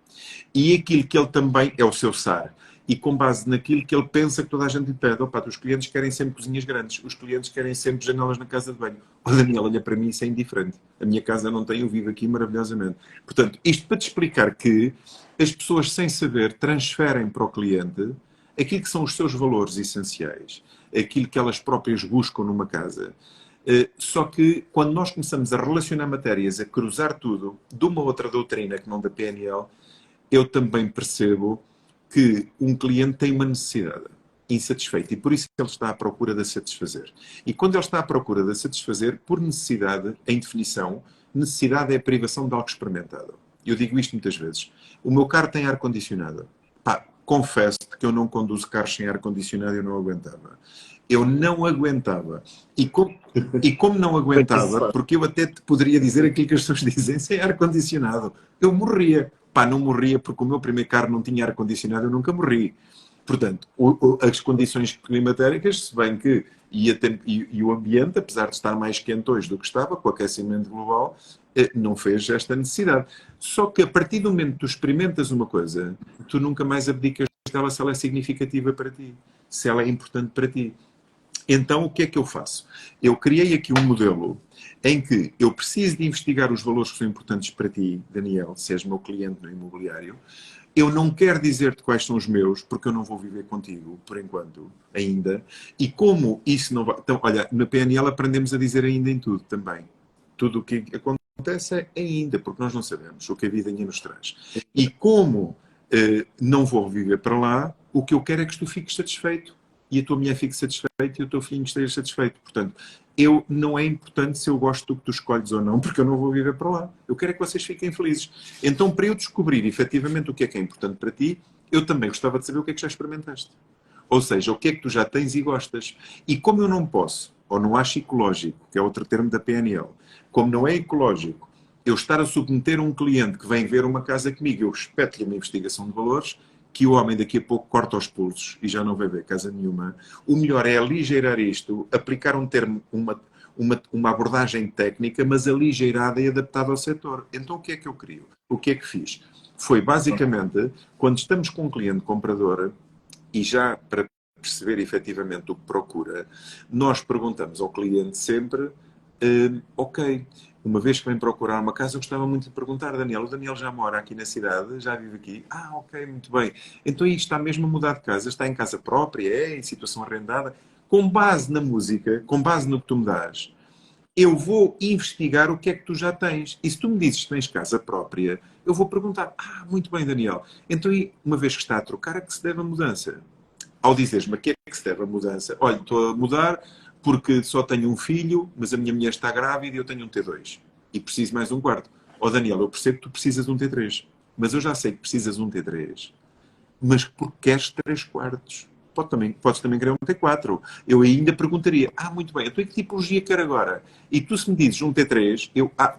E aquilo que ele também é o seu SAR. E com base naquilo que ele pensa que toda a gente lhe pede. Os clientes querem sempre cozinhas grandes. Os clientes querem sempre janelas na casa de banho. Daniel, olha, para mim isso é indiferente. A minha casa não tem, eu vivo aqui maravilhosamente. Portanto, isto para te explicar que as pessoas, sem saber, transferem para o cliente aquilo que são os seus valores essenciais. Aquilo que elas próprias buscam numa casa. Só que quando nós começamos a relacionar matérias, a cruzar tudo de uma outra doutrina que não da PNL, eu também percebo que um cliente tem uma necessidade insatisfeita e por isso ele está à procura de a satisfazer. E quando ele está à procura de a satisfazer, por necessidade, em definição, necessidade é a privação de algo experimentado. Eu digo isto muitas vezes. O meu carro tem ar-condicionado. Confesso-te que eu não conduzo carros sem ar-condicionado e eu não aguentava. Eu não aguentava. E como não aguentava, porque eu até te poderia dizer aquilo que as pessoas dizem sem ar-condicionado, eu morria. Não morria porque o meu primeiro carro não tinha ar-condicionado, eu nunca morri. Portanto, as condições climatéricas, se bem que e o ambiente, apesar de estar mais quente hoje do que estava, com o aquecimento global, não fez esta necessidade. Só que a partir do momento que tu experimentas uma coisa, tu nunca mais abdicas dela se ela é significativa para ti, se ela é importante para ti. Então, o que é que eu faço? Eu criei aqui um modelo em que eu preciso de investigar os valores que são importantes para ti, Daniel, se és meu cliente no imobiliário. Eu não quero dizer-te quais são os meus, porque eu não vou viver contigo, por enquanto, ainda. E como isso não vai... Então, olha, na PNL aprendemos a dizer ainda em tudo também. Tudo o que acontece é ainda, porque nós não sabemos o que a vida ainda nos traz. E como não vou viver para lá, o que eu quero é que tu fiques satisfeito. E a tua mulher fique satisfeita e o teu filho esteja satisfeito. Portanto, não é importante se eu gosto do que tu escolhes ou não, porque eu não vou viver para lá. Eu quero é que vocês fiquem felizes. Então, para eu descobrir efetivamente o que é importante para ti, eu também gostava de saber o que é que já experimentaste. Ou seja, o que é que tu já tens e gostas. E como eu não posso, ou não acho ecológico, que é outro termo da PNL, como não é ecológico, eu estar a submeter um cliente que vem ver uma casa comigo, eu espeto-lhe uma investigação de valores, que o homem daqui a pouco corta os pulsos e já não vai ver casa nenhuma. O melhor é aligeirar isto, aplicar um termo, uma abordagem técnica, mas aligeirada e adaptada ao setor. Então o que é que eu crio? O que é que fiz? Foi basicamente, quando estamos com um cliente comprador, e já para perceber efetivamente o que procura, nós perguntamos ao cliente sempre, ok, uma vez que vem procurar uma casa, eu gostava muito de perguntar, Daniel, o Daniel já mora aqui na cidade, já vive aqui? Ah, ok, muito bem. Então aí está mesmo a mudar de casa, está em casa própria, é em situação arrendada? Com base na música, com base no que tu me dás, eu vou investigar o que é que tu já tens. E se tu me dizes que tens casa própria, eu vou perguntar, muito bem, Daniel, então aí, uma vez que está a trocar, a que se deve a mudança? Ao dizeres-me a que é que se deve a mudança, olha, estou a mudar porque só tenho um filho, mas a minha mulher está grávida e eu tenho um T2. E preciso mais um quarto. Daniel, eu percebo que tu precisas de um T3. Mas eu já sei que precisas de um T3. Mas porque queres 3 quartos. Podes também querer um T4. Eu ainda perguntaria, muito bem, então em que tipologia quero agora? E tu se me dizes um T3,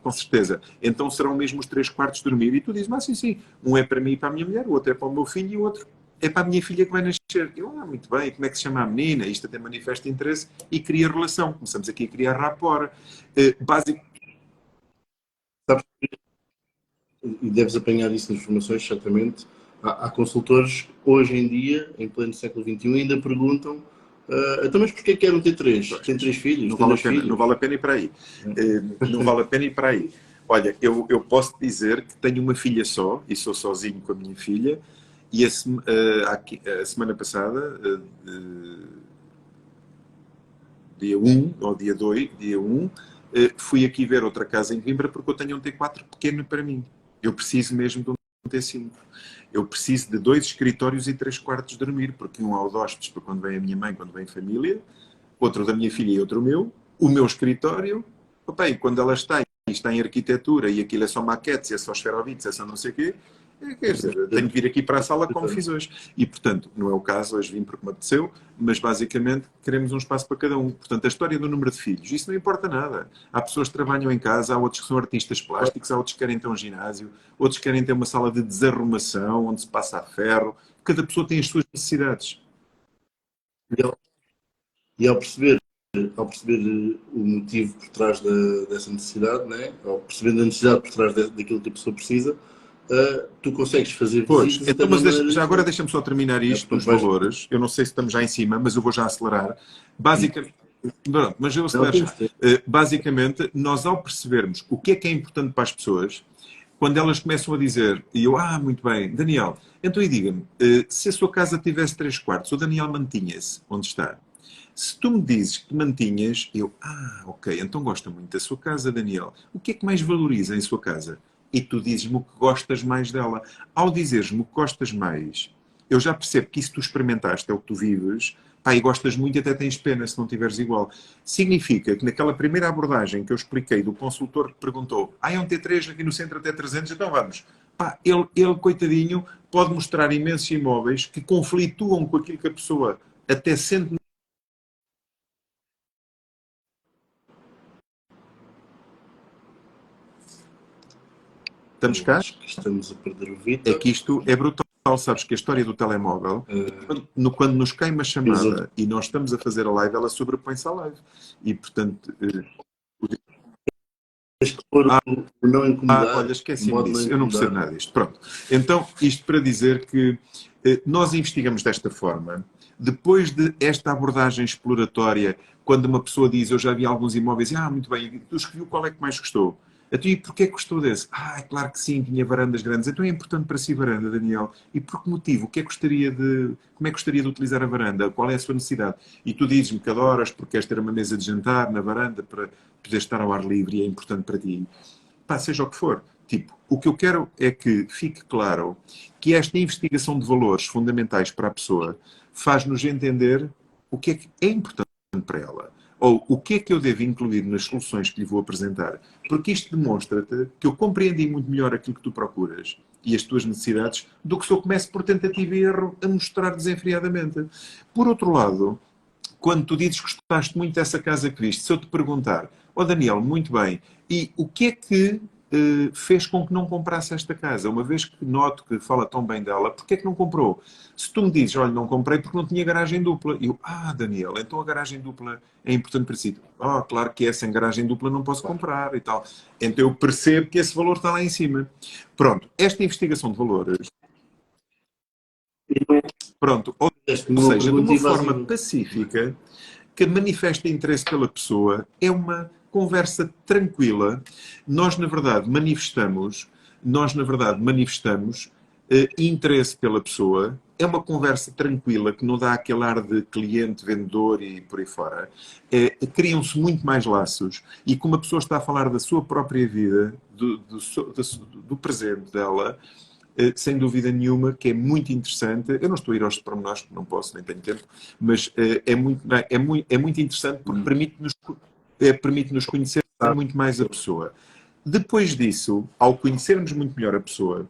com certeza. Então serão mesmo os 3 quartos de dormir. E tu dizes, sim. Um é para mim e para a minha mulher, o outro é para o meu filho e o outro é para a minha filha que vai nascer. Muito bem, como é que se chama a menina? Isto até manifesta interesse e cria relação. Começamos aqui a criar rapport. Básico. Sabes, e deves apanhar isso nas formações, certamente. Há consultores, hoje em dia, em pleno século XXI, ainda perguntam então, mas porquê quer um T3? Tem 3 filhos? Não Tem vale, 2 filhos? não vale a pena ir para aí. Não vale a pena ir para aí. Olha, eu posso dizer que tenho uma filha só, e sou sozinho com a minha filha, e a semana passada, dia 1, ou dia 2, dia 1, fui aqui ver outra casa em Coimbra porque eu tenho um T4 pequeno para mim. Eu preciso mesmo de um T5. Eu preciso de 2 escritórios e 3 quartos de dormir, porque um há os hóspedes para quando vem a minha mãe, quando vem a família, outro da minha filha e outro o meu escritório, e quando ela está em arquitetura e aquilo é só maquetes, é só esferovites, é só não sei o quê, quer dizer, tenho que vir aqui para a sala como fiz hoje. E, portanto, não é o caso, hoje vim porque me apeteceu, mas basicamente queremos um espaço para cada um. Portanto, a história do número de filhos, isso não importa nada. Há pessoas que trabalham em casa, há outros que são artistas plásticos, há outros que querem ter um ginásio, outros que querem ter uma sala de desarrumação, onde se passa a ferro. Cada pessoa tem as suas necessidades. E ao perceber o motivo por trás dessa necessidade, né? Ao perceber a necessidade por trás daquilo que a pessoa precisa, tu consegues fazer visitas. Então, mas já agora deixa-me só terminar isto dos valores. Eu não sei se estamos já em cima, mas eu vou já acelerar. Basicamente, mas eu acelero já. Basicamente, nós ao percebermos o que é importante para as pessoas, quando elas começam a dizer, e eu, muito bem, Daniel, então e diga-me, se a sua casa tivesse 3 quartos, o Daniel mantinha-se onde está? Se tu me dizes que mantinhas, eu, ok, então gosta muito da sua casa, Daniel. O que é que mais valoriza em sua casa? E tu dizes-me o que gostas mais dela. Ao dizeres-me o que gostas mais, eu já percebo que isso tu experimentaste, é o que tu vives, e gostas muito e até tens pena se não tiveres igual. Significa que naquela primeira abordagem que eu expliquei do consultor que perguntou, é um T3 aqui no centro até 300, então vamos. Ele, coitadinho, pode mostrar imensos imóveis que conflituam com aquilo que a pessoa até sente. Estamos cá? Acho que estamos a perder o Vitor. É que isto é brutal. Sabes que a história do telemóvel, quando nos cai uma chamada e nós estamos a fazer a live, ela sobrepõe-se à live. E, portanto... não incomodar. Olha, esqueci-me disso. Eu não percebo nada disto. Pronto. Então, isto para dizer que nós investigamos desta forma. depois de esta abordagem exploratória, quando uma pessoa diz, eu já vi alguns imóveis, e, muito bem, tu escolheu qual é que mais gostou? Então, e porquê que gostou desse? É claro que sim, tinha varandas grandes. Então é importante para si varanda, Daniel. E por que motivo? Como é que gostaria de utilizar a varanda? Qual é a sua necessidade? E tu dizes-me que adoras porque queres ter uma mesa de jantar na varanda para poder estar ao ar livre e é importante para ti. Pá, seja o que for. Tipo, o que eu quero é que fique claro que esta investigação de valores fundamentais para a pessoa faz-nos entender o que é importante para ela. Ou o que é que eu devo incluir nas soluções que lhe vou apresentar. Porque isto demonstra-te que eu compreendi muito melhor aquilo que tu procuras e as tuas necessidades do que se eu começo por tentativa e erro a mostrar desenfreadamente. Por outro lado, quando tu dizes que gostaste muito dessa casa que viste, se eu te perguntar, Daniel, muito bem, e o que é que fez com que não comprasse esta casa? Uma vez que noto que fala tão bem dela, porquê é que não comprou? Se tu me dizes, olha, não comprei porque não tinha garagem dupla. Eu, Daniel, então a garagem dupla é importante para si. Claro que essa em garagem dupla não posso comprar e tal. Então eu percebo que esse valor está lá em cima. Pronto, esta investigação de valores. Pronto, ou seja, de uma forma pacífica, que manifesta interesse pela pessoa, é uma conversa tranquila. Nós, na verdade, manifestamos interesse pela pessoa. É uma conversa tranquila, que não dá aquele ar de cliente, vendedor e por aí fora. Criam-se muito mais laços e como a pessoa está a falar da sua própria vida, do presente dela, sem dúvida nenhuma, que é muito interessante. Eu não estou a ir aos pormenores, porque não posso, nem tenho tempo, mas é muito interessante porque permite-nos conhecer muito mais a pessoa. Depois disso, ao conhecermos muito melhor a pessoa,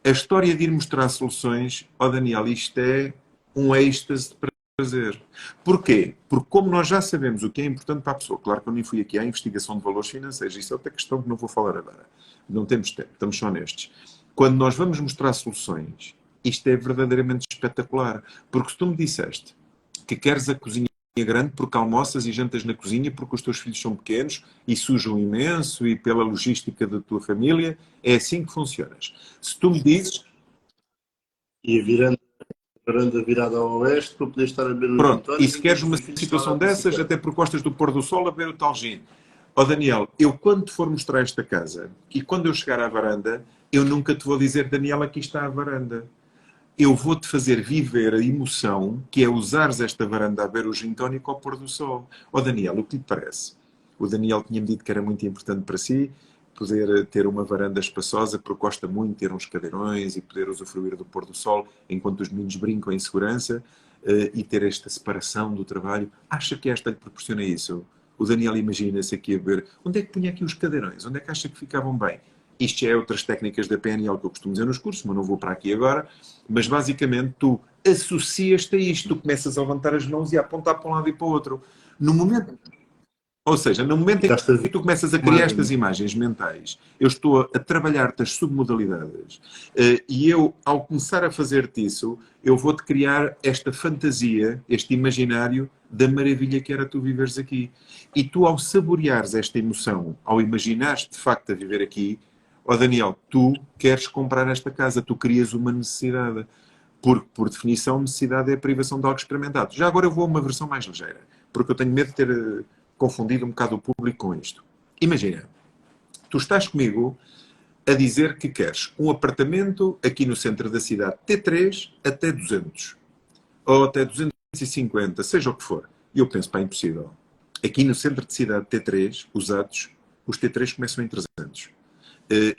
a história de ir mostrar soluções, Daniel, isto é um êxtase de prazer. Porquê? Porque como nós já sabemos o que é importante para a pessoa, claro que eu nem fui aqui à investigação de valores financeiros, isso é outra questão que não vou falar agora. Não temos tempo, estamos só nestes. Quando nós vamos mostrar soluções, isto é verdadeiramente espetacular. Porque se tu me disseste que queres a cozinha grande porque almoças e jantas na cozinha porque os teus filhos são pequenos e sujam imenso e pela logística da tua família, é assim que funcionas. Se tu me dizes... E a varanda virada ao oeste para poder estar a ver o Pronto, e se queres uma situação dessas, até por costas do pôr do sol, a ver o tal gin. Daniel, eu quando te for mostrar esta casa e quando eu chegar à varanda, eu nunca te vou dizer, Daniel, aqui está a varanda. Eu vou-te fazer viver a emoção que é usares esta varanda a ver o gin tónico ao pôr do sol. Daniel, o que lhe parece? O Daniel tinha-me dito que era muito importante para si poder ter uma varanda espaçosa, porque gosta muito de ter uns cadeirões e poder usufruir do pôr do sol enquanto os meninos brincam em segurança e ter esta separação do trabalho. Acha que esta lhe proporciona isso? O Daniel imagina-se aqui a ver onde é que punha aqui os cadeirões, onde é que acha que ficavam bem? Isto é outras técnicas da PNL que eu costumo dizer nos cursos, mas não vou para aqui agora. Mas basicamente tu associas-te a isto, tu começas a levantar as mãos e a apontar para um lado e para o outro. No momento, ou seja, no momento em que tu começas a criar estas imagens mentais, eu estou a trabalhar-te as submodalidades e eu, ao começar a fazer-te isso, eu vou-te criar esta fantasia, este imaginário da maravilha que era tu viveres aqui. E tu, ao saboreares esta emoção, ao imaginares de facto a viver aqui, Daniel, tu queres comprar esta casa, tu crias uma necessidade. Porque, por definição, necessidade é a privação de algo experimentado. Já agora eu vou a uma versão mais ligeira, porque eu tenho medo de ter confundido um bocado o público com isto. Imagina, tu estás comigo a dizer que queres um apartamento aqui no centro da cidade T3 até 200 ou até 250, seja o que for. E eu penso, impossível. Aqui no centro de cidade T3, usados, os T3 começam em 300.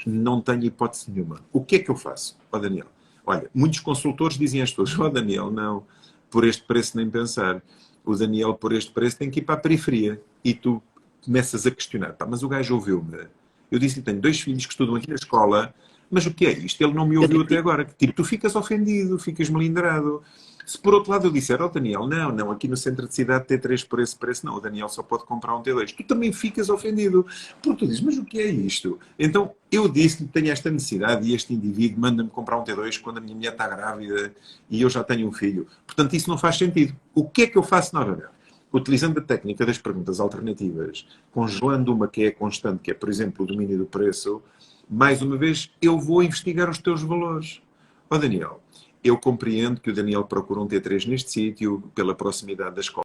Não tenho hipótese nenhuma. O que é que eu faço? Daniel, olha, muitos consultores dizem às pessoas, Daniel, não, por este preço nem pensar. O Daniel, por este preço, tem que ir para a periferia. E tu começas a questionar, mas o gajo ouviu-me. Eu disse-lhe, tenho 2 filhos que estudam aqui na escola, mas o que é isto? Ele não me ouviu até agora. Tipo, tu ficas ofendido, ficas melindrado. Se por outro lado eu disser, Daniel, não, aqui no centro de cidade T3 por esse preço, não, o Daniel só pode comprar um T2. Tu também ficas ofendido, porque tu dizes, mas o que é isto? Então, eu disse que tenho esta necessidade e este indivíduo manda-me comprar um T2 quando a minha mulher está grávida e eu já tenho um filho. Portanto, isso não faz sentido. O que é que eu faço novamente? Utilizando a técnica das perguntas alternativas, congelando uma que é constante, que é, por exemplo, o domínio do preço, mais uma vez, eu vou investigar os teus valores. Daniel, eu compreendo que o Daniel procura um T3 neste sítio, pela proximidade da escola.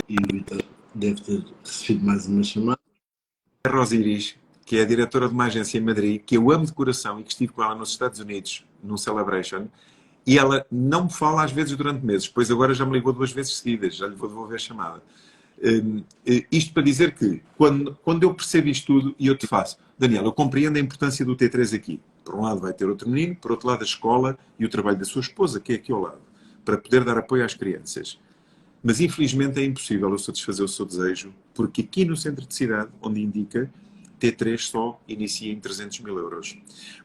E o Vitor deve ter recebido mais uma chamada. A Rosiris, que é a diretora de uma agência em Madrid, que eu amo de coração e que estive com ela nos Estados Unidos, num Celebration, e ela não me fala às vezes durante meses, pois agora já me ligou 2 vezes seguidas, já lhe vou devolver a chamada. Isto para dizer que, quando eu percebo isto tudo, e eu te faço, Daniel, eu compreendo a importância do T3 aqui. Por um lado vai ter outro menino, por outro lado a escola e o trabalho da sua esposa, que é aqui ao lado, para poder dar apoio às crianças. Mas infelizmente é impossível eu satisfazer o seu desejo, porque aqui no centro de cidade, onde indica, T3 só inicia em 300 mil euros.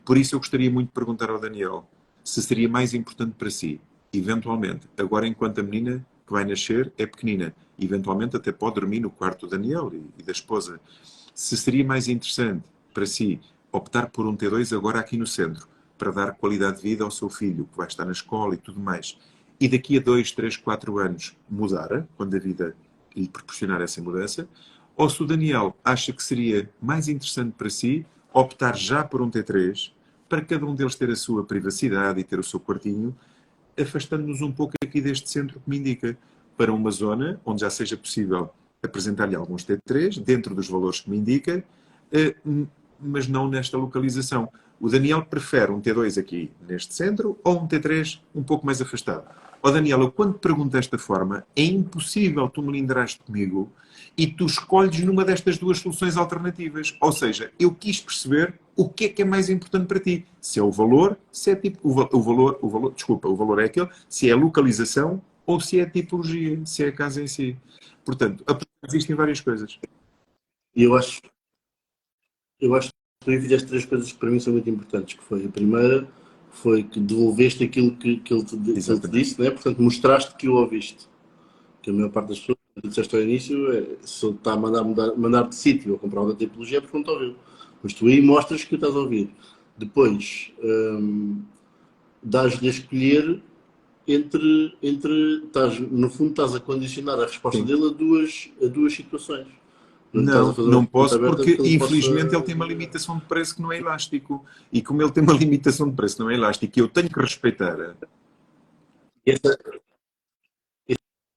Por isso eu gostaria muito de perguntar ao Daniel se seria mais importante para si, eventualmente, agora enquanto a menina que vai nascer é pequenina, eventualmente até pode dormir no quarto do Daniel e da esposa, se seria mais interessante para si optar por um T2 agora aqui no centro, para dar qualidade de vida ao seu filho, que vai estar na escola e tudo mais, e daqui a 2, 3, 4 anos mudar, quando a vida lhe proporcionar essa mudança, ou se o Daniel acha que seria mais interessante para si optar já por um T3, para cada um deles ter a sua privacidade e ter o seu quartinho, afastando-nos um pouco aqui deste centro que me indica, para uma zona onde já seja possível apresentar-lhe alguns T3, dentro dos valores que me indica, mas não nesta localização. O Daniel prefere um T2 aqui neste centro ou um T3 um pouco mais afastado? Ó Daniel, eu quando te pergunto desta forma, é impossível tu melindrar-te comigo e tu escolhes numa destas duas soluções alternativas. Ou seja, eu quis perceber o que é mais importante para ti. Se é o valor, se é tipo, o valor é aquele, se é a localização ou se é a tipologia, se é a casa em si. Portanto, existem várias coisas. E eu acho que tu fizeste 3 coisas que para mim são muito importantes, que foi a primeira, foi que devolveste aquilo que ele te disse, né? Portanto, mostraste que o ouviste. Que a maior parte das pessoas, como tu disseste ao início, se ele está a mandar de sítio ou comprar outra tipologia é porque não te ouviu. Mas tu aí mostras que o estás a ouvir. Depois, dás-lhe a escolher no fundo estás a condicionar a resposta Sim. dele a duas situações. Não posso, porque infelizmente ele tem uma possa... limitação de preço que não é elástico. E como ele tem uma limitação de preço que não é elástico, e eu tenho que respeitar. Esse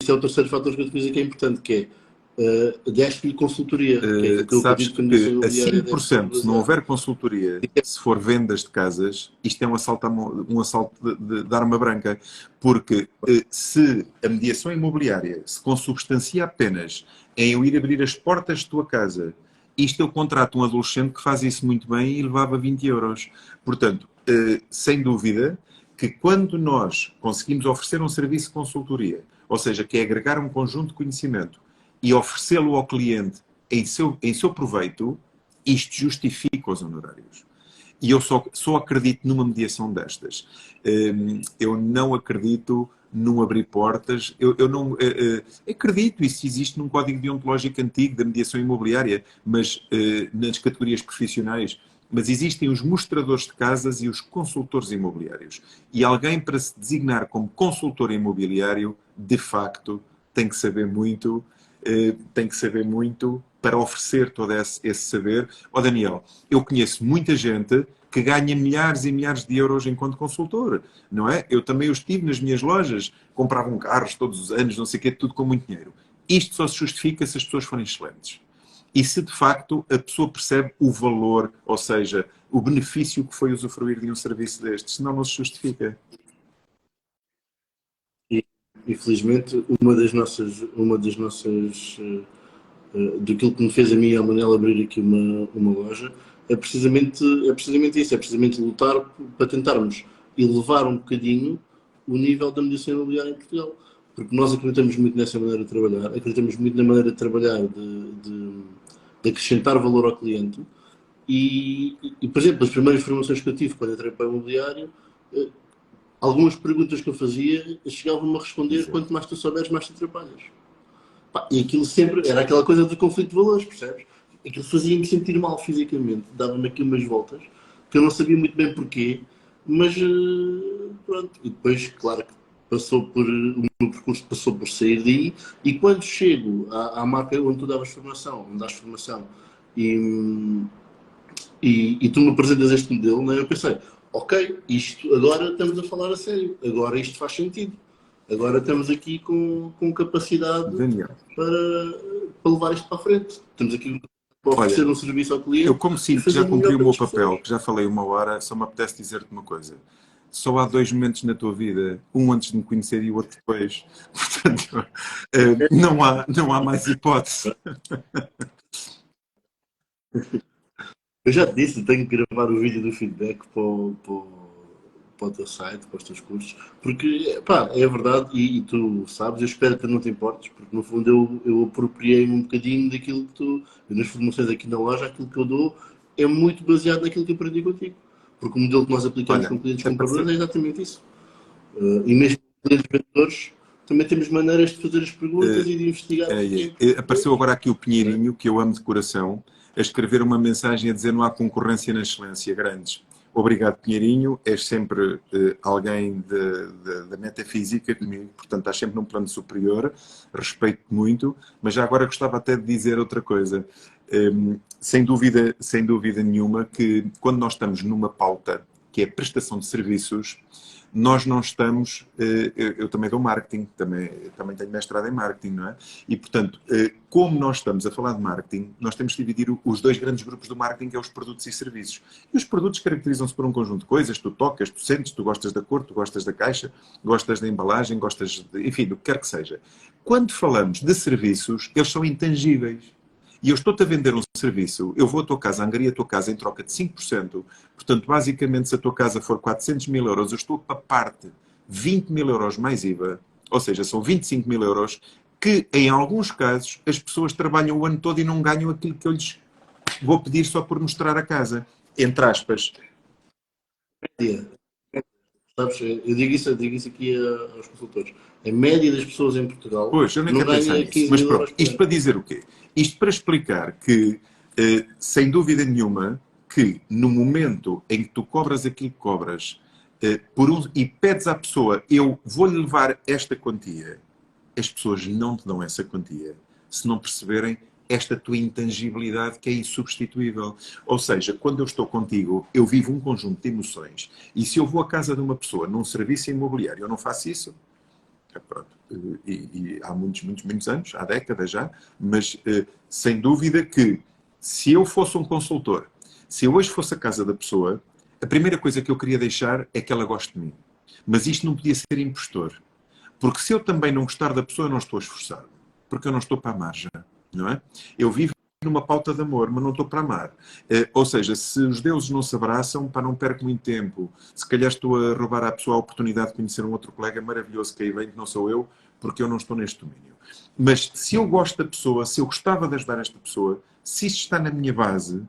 é o terceiro fator que eu te dizer que é importante, que é deste-lhe consultoria, que é aquilo que eu Sabes acredito que a condição que a imobiliária deve ser 5%, se não houver consultoria, se for vendas de casas, isto é um assalto de arma branca. Porque se a mediação imobiliária se consubstancia apenas em eu ir abrir as portas de tua casa, isto eu contrato um adolescente que faz isso muito bem e levava 20 euros. Portanto, sem dúvida que quando nós conseguimos oferecer um serviço de consultoria, ou seja, que é agregar um conjunto de conhecimento e oferecê-lo ao cliente em seu proveito, isto justifica os honorários. E eu só acredito numa mediação destas. Eu não acredito num abrir portas. Eu não acredito, isso existe num código deontológico antigo da mediação imobiliária, mas nas categorias profissionais. Mas existem os mostradores de casas e os consultores imobiliários. E alguém para se designar como consultor imobiliário, de facto, tem que saber muito para oferecer todo esse saber. Ó Daniel, eu conheço muita gente que ganha milhares e milhares de euros enquanto consultor, não é? Eu também os tive nas minhas lojas, compravam carros todos os anos, não sei o quê, tudo com muito dinheiro. Isto só se justifica se as pessoas forem excelentes. E se de facto a pessoa percebe o valor, ou seja, o benefício que foi usufruir de um serviço destes, senão não se justifica. E, infelizmente, daquilo que me fez a mim e ao Manel abrir aqui uma loja é precisamente isso, é precisamente lutar para tentarmos elevar um bocadinho o nível da mediação imobiliária em Portugal. Porque nós acreditamos muito nessa maneira de trabalhar, acreditamos muito na maneira de trabalhar de acrescentar valor ao cliente. Por exemplo, as primeiras formações que eu tive quando entrei para o imobiliário, algumas perguntas que eu fazia chegavam-me a responder: exato, quanto mais tu souberes, mais tu atrapalhas. E aquilo sempre era aquela coisa do conflito de valores, percebes? Aquilo fazia-me sentir mal fisicamente, dava-me aqui umas voltas que eu não sabia muito bem porquê, mas pronto. E depois, claro que o meu percurso passou por sair daí, e quando chego à marca onde tu davas formação, onde dás formação, E, e tu me apresentas este modelo, né? Eu pensei, ok, isto agora estamos a falar a sério, agora isto faz sentido. Agora estamos aqui com capacidade Daniel, para levar isto para a frente. Estamos aqui para oferecer olha, um serviço ao eu cliente como e sinto que fazer já o cumpri melhor o meu pelas papel, pessoas. que já falei 1 hora, só me apetece dizer-te uma coisa. Só há 2 momentos na tua vida, um antes de me conhecer e o outro depois. Portanto, não há mais hipótese. Eu já te disse, tenho que gravar o vídeo do feedback para o teu site, para os teus cursos, porque, pá, é verdade, e tu sabes, eu espero que não te importes, porque no fundo eu apropriei-me um bocadinho daquilo que tu, eu, nas formações aqui na loja, aquilo que eu dou é muito baseado naquilo que aprendi contigo. Porque o modelo que nós aplicamos Olha, com clientes compradores apareceu, é exatamente isso. E mesmo com clientes vendedores, também temos maneiras de fazer as perguntas e de investigar um pouquinho por apareceu eles. agora aqui o Não é? Pinheirinho, que eu amo de coração, a escrever uma mensagem a dizer não há concorrência na excelência, grandes. Obrigado, Pinheirinho. És sempre alguém da metafísica comigo, portanto estás sempre num plano superior, respeito muito, mas já agora gostava até de dizer outra coisa. Sem dúvida nenhuma que quando nós estamos numa pauta que é prestação de serviços, nós não estamos. Eu também dou marketing, também tenho mestrado em marketing, não é? E, portanto, como nós estamos a falar de marketing, nós temos que dividir os dois grandes grupos do marketing, que é os produtos e serviços. E os produtos caracterizam-se por um conjunto de coisas, tu tocas, tu sentes, tu gostas da cor, tu gostas da caixa, gostas da embalagem, enfim, do que quer que seja. Quando falamos de serviços, eles são intangíveis. E eu estou-te a vender um serviço, eu vou à tua casa, angaria a tua casa em troca de 5%, portanto, basicamente, se a tua casa for 400 mil euros, eu estou a papar-te 20 mil euros mais IVA, ou seja, são 25 mil euros, que em alguns casos as pessoas trabalham o ano todo e não ganham aquilo que eu lhes vou pedir só por mostrar a casa. Entre aspas. Média. Sabes, eu digo isso aqui aos consultores. A média das pessoas em Portugal Pois, eu nem não quero pensar ganha nisso. 15 Mas mil pronto, euros por isto ano. para dizer o quê? Isto para explicar que, sem dúvida nenhuma, que no momento em que tu cobras aquilo que cobras e pedes à pessoa, eu vou-lhe levar esta quantia, as pessoas não te dão essa quantia se não perceberem esta tua intangibilidade que é insubstituível. Ou seja, quando eu estou contigo, eu vivo um conjunto de emoções e se eu vou à casa de uma pessoa num serviço imobiliário, eu não faço isso, pronto. E há muitos, muitos, muitos anos, há décadas já, mas sem dúvida que se eu fosse um consultor, se eu hoje fosse à casa da pessoa, a primeira coisa que eu queria deixar é que ela goste de mim. Mas isto não podia ser impostor. Porque se eu também não gostar da pessoa, eu não estou a esforçar. Porque eu não estou para amar já, não é? Eu vivo numa pauta de amor, mas não estou para amar. Ou seja, se os deuses não se abraçam, para não perco muito tempo. Se calhar estou a roubar à pessoa a oportunidade de conhecer um outro colega maravilhoso que aí vem, que não sou eu, porque eu não estou neste domínio. Mas se eu gosto da pessoa, se eu gostava de ajudar esta pessoa, se isto está na minha base,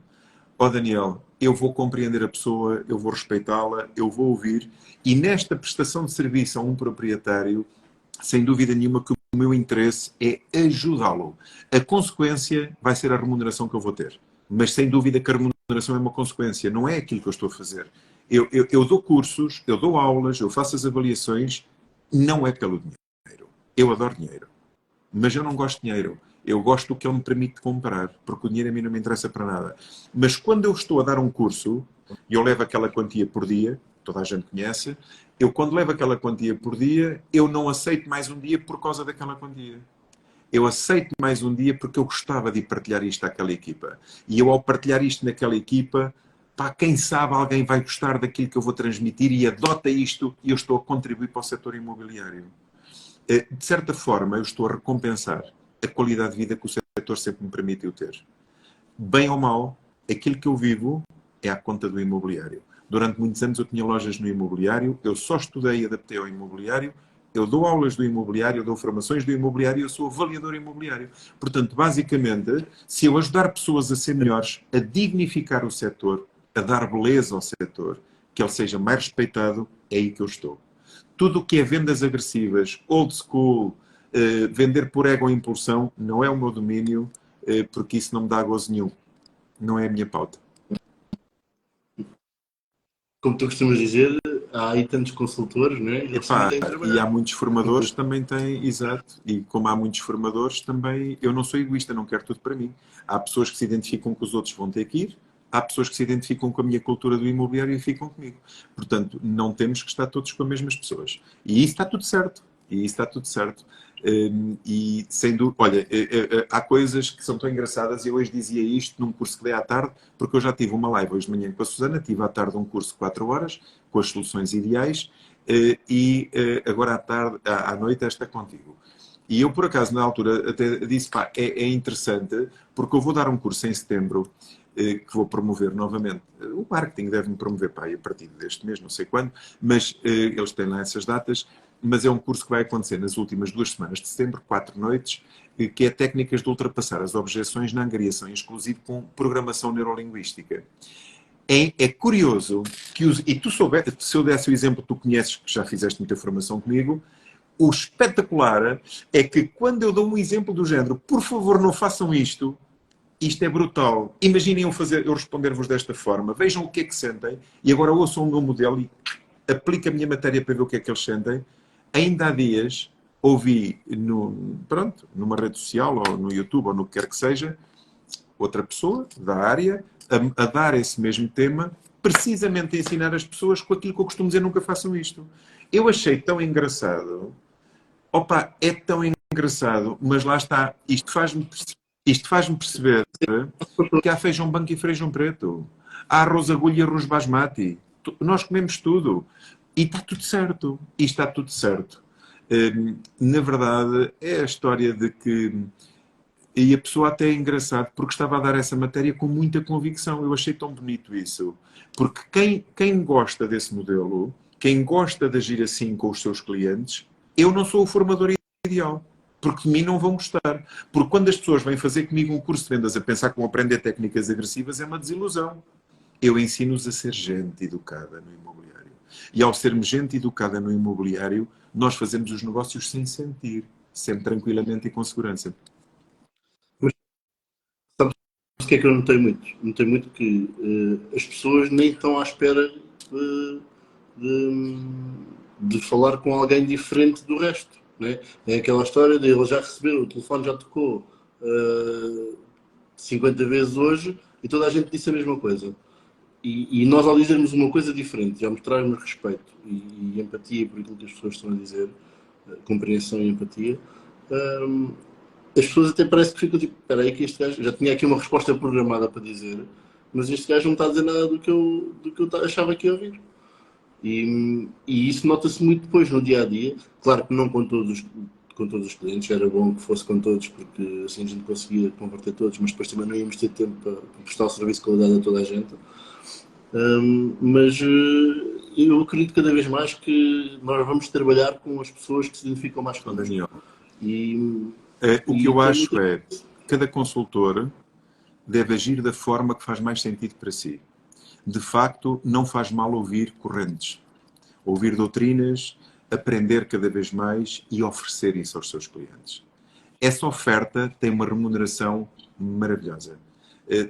ó Daniel, eu vou compreender a pessoa, eu vou respeitá-la, eu vou ouvir, e nesta prestação de serviço a um proprietário, sem dúvida nenhuma que o meu interesse é ajudá-lo. A consequência vai ser a remuneração que eu vou ter. Mas sem dúvida que a remuneração é uma consequência, não é aquilo que eu estou a fazer. Eu dou cursos, eu dou aulas, eu faço as avaliações, não é pelo dinheiro. Eu adoro dinheiro. Mas eu não gosto de dinheiro. Eu gosto do que ele me permite comprar, porque o dinheiro a mim não me interessa para nada. Mas quando eu estou a dar um curso, e eu levo aquela quantia por dia, toda a gente conhece, eu quando levo aquela quantia por dia, eu não aceito mais um dia por causa daquela quantia. Eu aceito mais um dia porque eu gostava de partilhar isto àquela equipa. E eu, ao partilhar isto naquela equipa, pá, quem sabe alguém vai gostar daquilo que eu vou transmitir e adota isto e eu estou a contribuir para o setor imobiliário. De certa forma, eu estou a recompensar a qualidade de vida que o setor sempre me permitiu ter. Bem ou mal, aquilo que eu vivo é à conta do imobiliário. Durante muitos anos eu tinha lojas no imobiliário, eu só estudei e adaptei ao imobiliário, eu dou aulas do imobiliário, eu dou formações do imobiliário, eu sou avaliador imobiliário. Portanto, basicamente, se eu ajudar pessoas a ser melhores, a dignificar o setor, a dar beleza ao setor, que ele seja mais respeitado, é aí que eu estou. Tudo o que é vendas agressivas, old school, vender por ego ou impulsão, não é o meu domínio, porque isso não me dá gozo nenhum. Não é a minha pauta. Como tu costumas dizer, há aí tantos consultores, não é? Eles também Epá, têm que e há trabalhar. muitos formadores que também têm, exato, e como há muitos formadores também, eu não sou egoísta, não quero tudo para mim. Há pessoas que se identificam com os outros vão ter que ir, há pessoas que se identificam com a minha cultura do imobiliário e ficam comigo. Portanto, não temos que estar todos com as mesmas pessoas. E isso está tudo certo. E isso está tudo certo. E sem dúvida, olha, há coisas que são tão engraçadas. Eu hoje dizia isto num curso que dei à tarde, porque eu já tive uma live hoje de manhã com a Susana, tive à tarde um curso de 4 horas com as soluções ideais. Agora à tarde, à noite, esta contigo. E eu, por acaso, na altura, até disse, pá, é interessante, porque eu vou dar um curso em setembro, que vou promover novamente. O marketing deve-me promover, pá, a partir deste mês, não sei quando, mas eles têm lá essas datas, mas é um curso que vai acontecer nas últimas 2 semanas de setembro, 4 noites, que é técnicas de ultrapassar as objeções na angariação, inclusive com programação neurolinguística. É curioso que e tu soubeste, se eu desse o exemplo que tu conheces, que já fizeste muita formação comigo, o espetacular é que quando eu dou um exemplo do género, por favor não façam isto, isto é brutal. Imaginem eu responder-vos desta forma, vejam o que é que sentem e agora ouçam o meu modelo e aplico a minha matéria para ver o que é que eles sentem. Ainda há dias ouvi numa rede social ou no YouTube ou no que quer que seja, outra pessoa da área a dar esse mesmo tema, precisamente a ensinar as pessoas com aquilo que eu costumo dizer, nunca façam isto. Eu achei tão engraçado, opa, é tão engraçado, mas lá está, isto faz-me perceber que há feijão branco e feijão preto, há arroz agulha e arroz basmati, nós comemos tudo, e está tudo certo, e está tudo certo. Na verdade, é a história de que e a pessoa até é engraçado porque estava a dar essa matéria com muita convicção. Eu achei tão bonito isso. Porque quem gosta desse modelo, quem gosta de agir assim com os seus clientes, eu não sou o formador ideal. Porque de mim não vão gostar. Porque quando as pessoas vêm fazer comigo um curso de vendas a pensar que vão aprender técnicas agressivas, é uma desilusão. Eu ensino-os a ser gente educada no imobiliário. E ao sermos gente educada no imobiliário, nós fazemos os negócios sem sentir, sempre tranquilamente e com segurança. Mas sabes o que é que eu notei muito? Notei muito que as pessoas nem estão à espera de, de falar com alguém diferente do resto. Né? É aquela história de ele já recebeu, o telefone já tocou 50 vezes hoje e toda a gente disse a mesma coisa. E nós, ao dizermos uma coisa diferente, ao mostrarmos respeito e empatia por aquilo que as pessoas estão a dizer, compreensão e empatia, as pessoas até parece que ficam tipo, espera aí que este gajo, já tinha aqui uma resposta programada para dizer, mas este gajo não está a dizer nada do que eu achava que ia ouvir. E isso nota-se muito depois no dia a dia. Claro que não com todos os clientes, era bom que fosse com todos, porque assim a gente conseguia converter todos, mas depois também não íamos ter tempo para prestar o serviço de qualidade a toda a gente. Mas eu acredito cada vez mais que nós vamos trabalhar com as pessoas que se identificam mais Então, connosco. Daniel, E, o que e eu tem acho muita... é cada consultor deve agir da forma que faz mais sentido para si. De facto, não faz mal ouvir correntes, ouvir doutrinas, aprender cada vez mais e oferecer isso aos seus clientes. Essa oferta tem uma remuneração maravilhosa.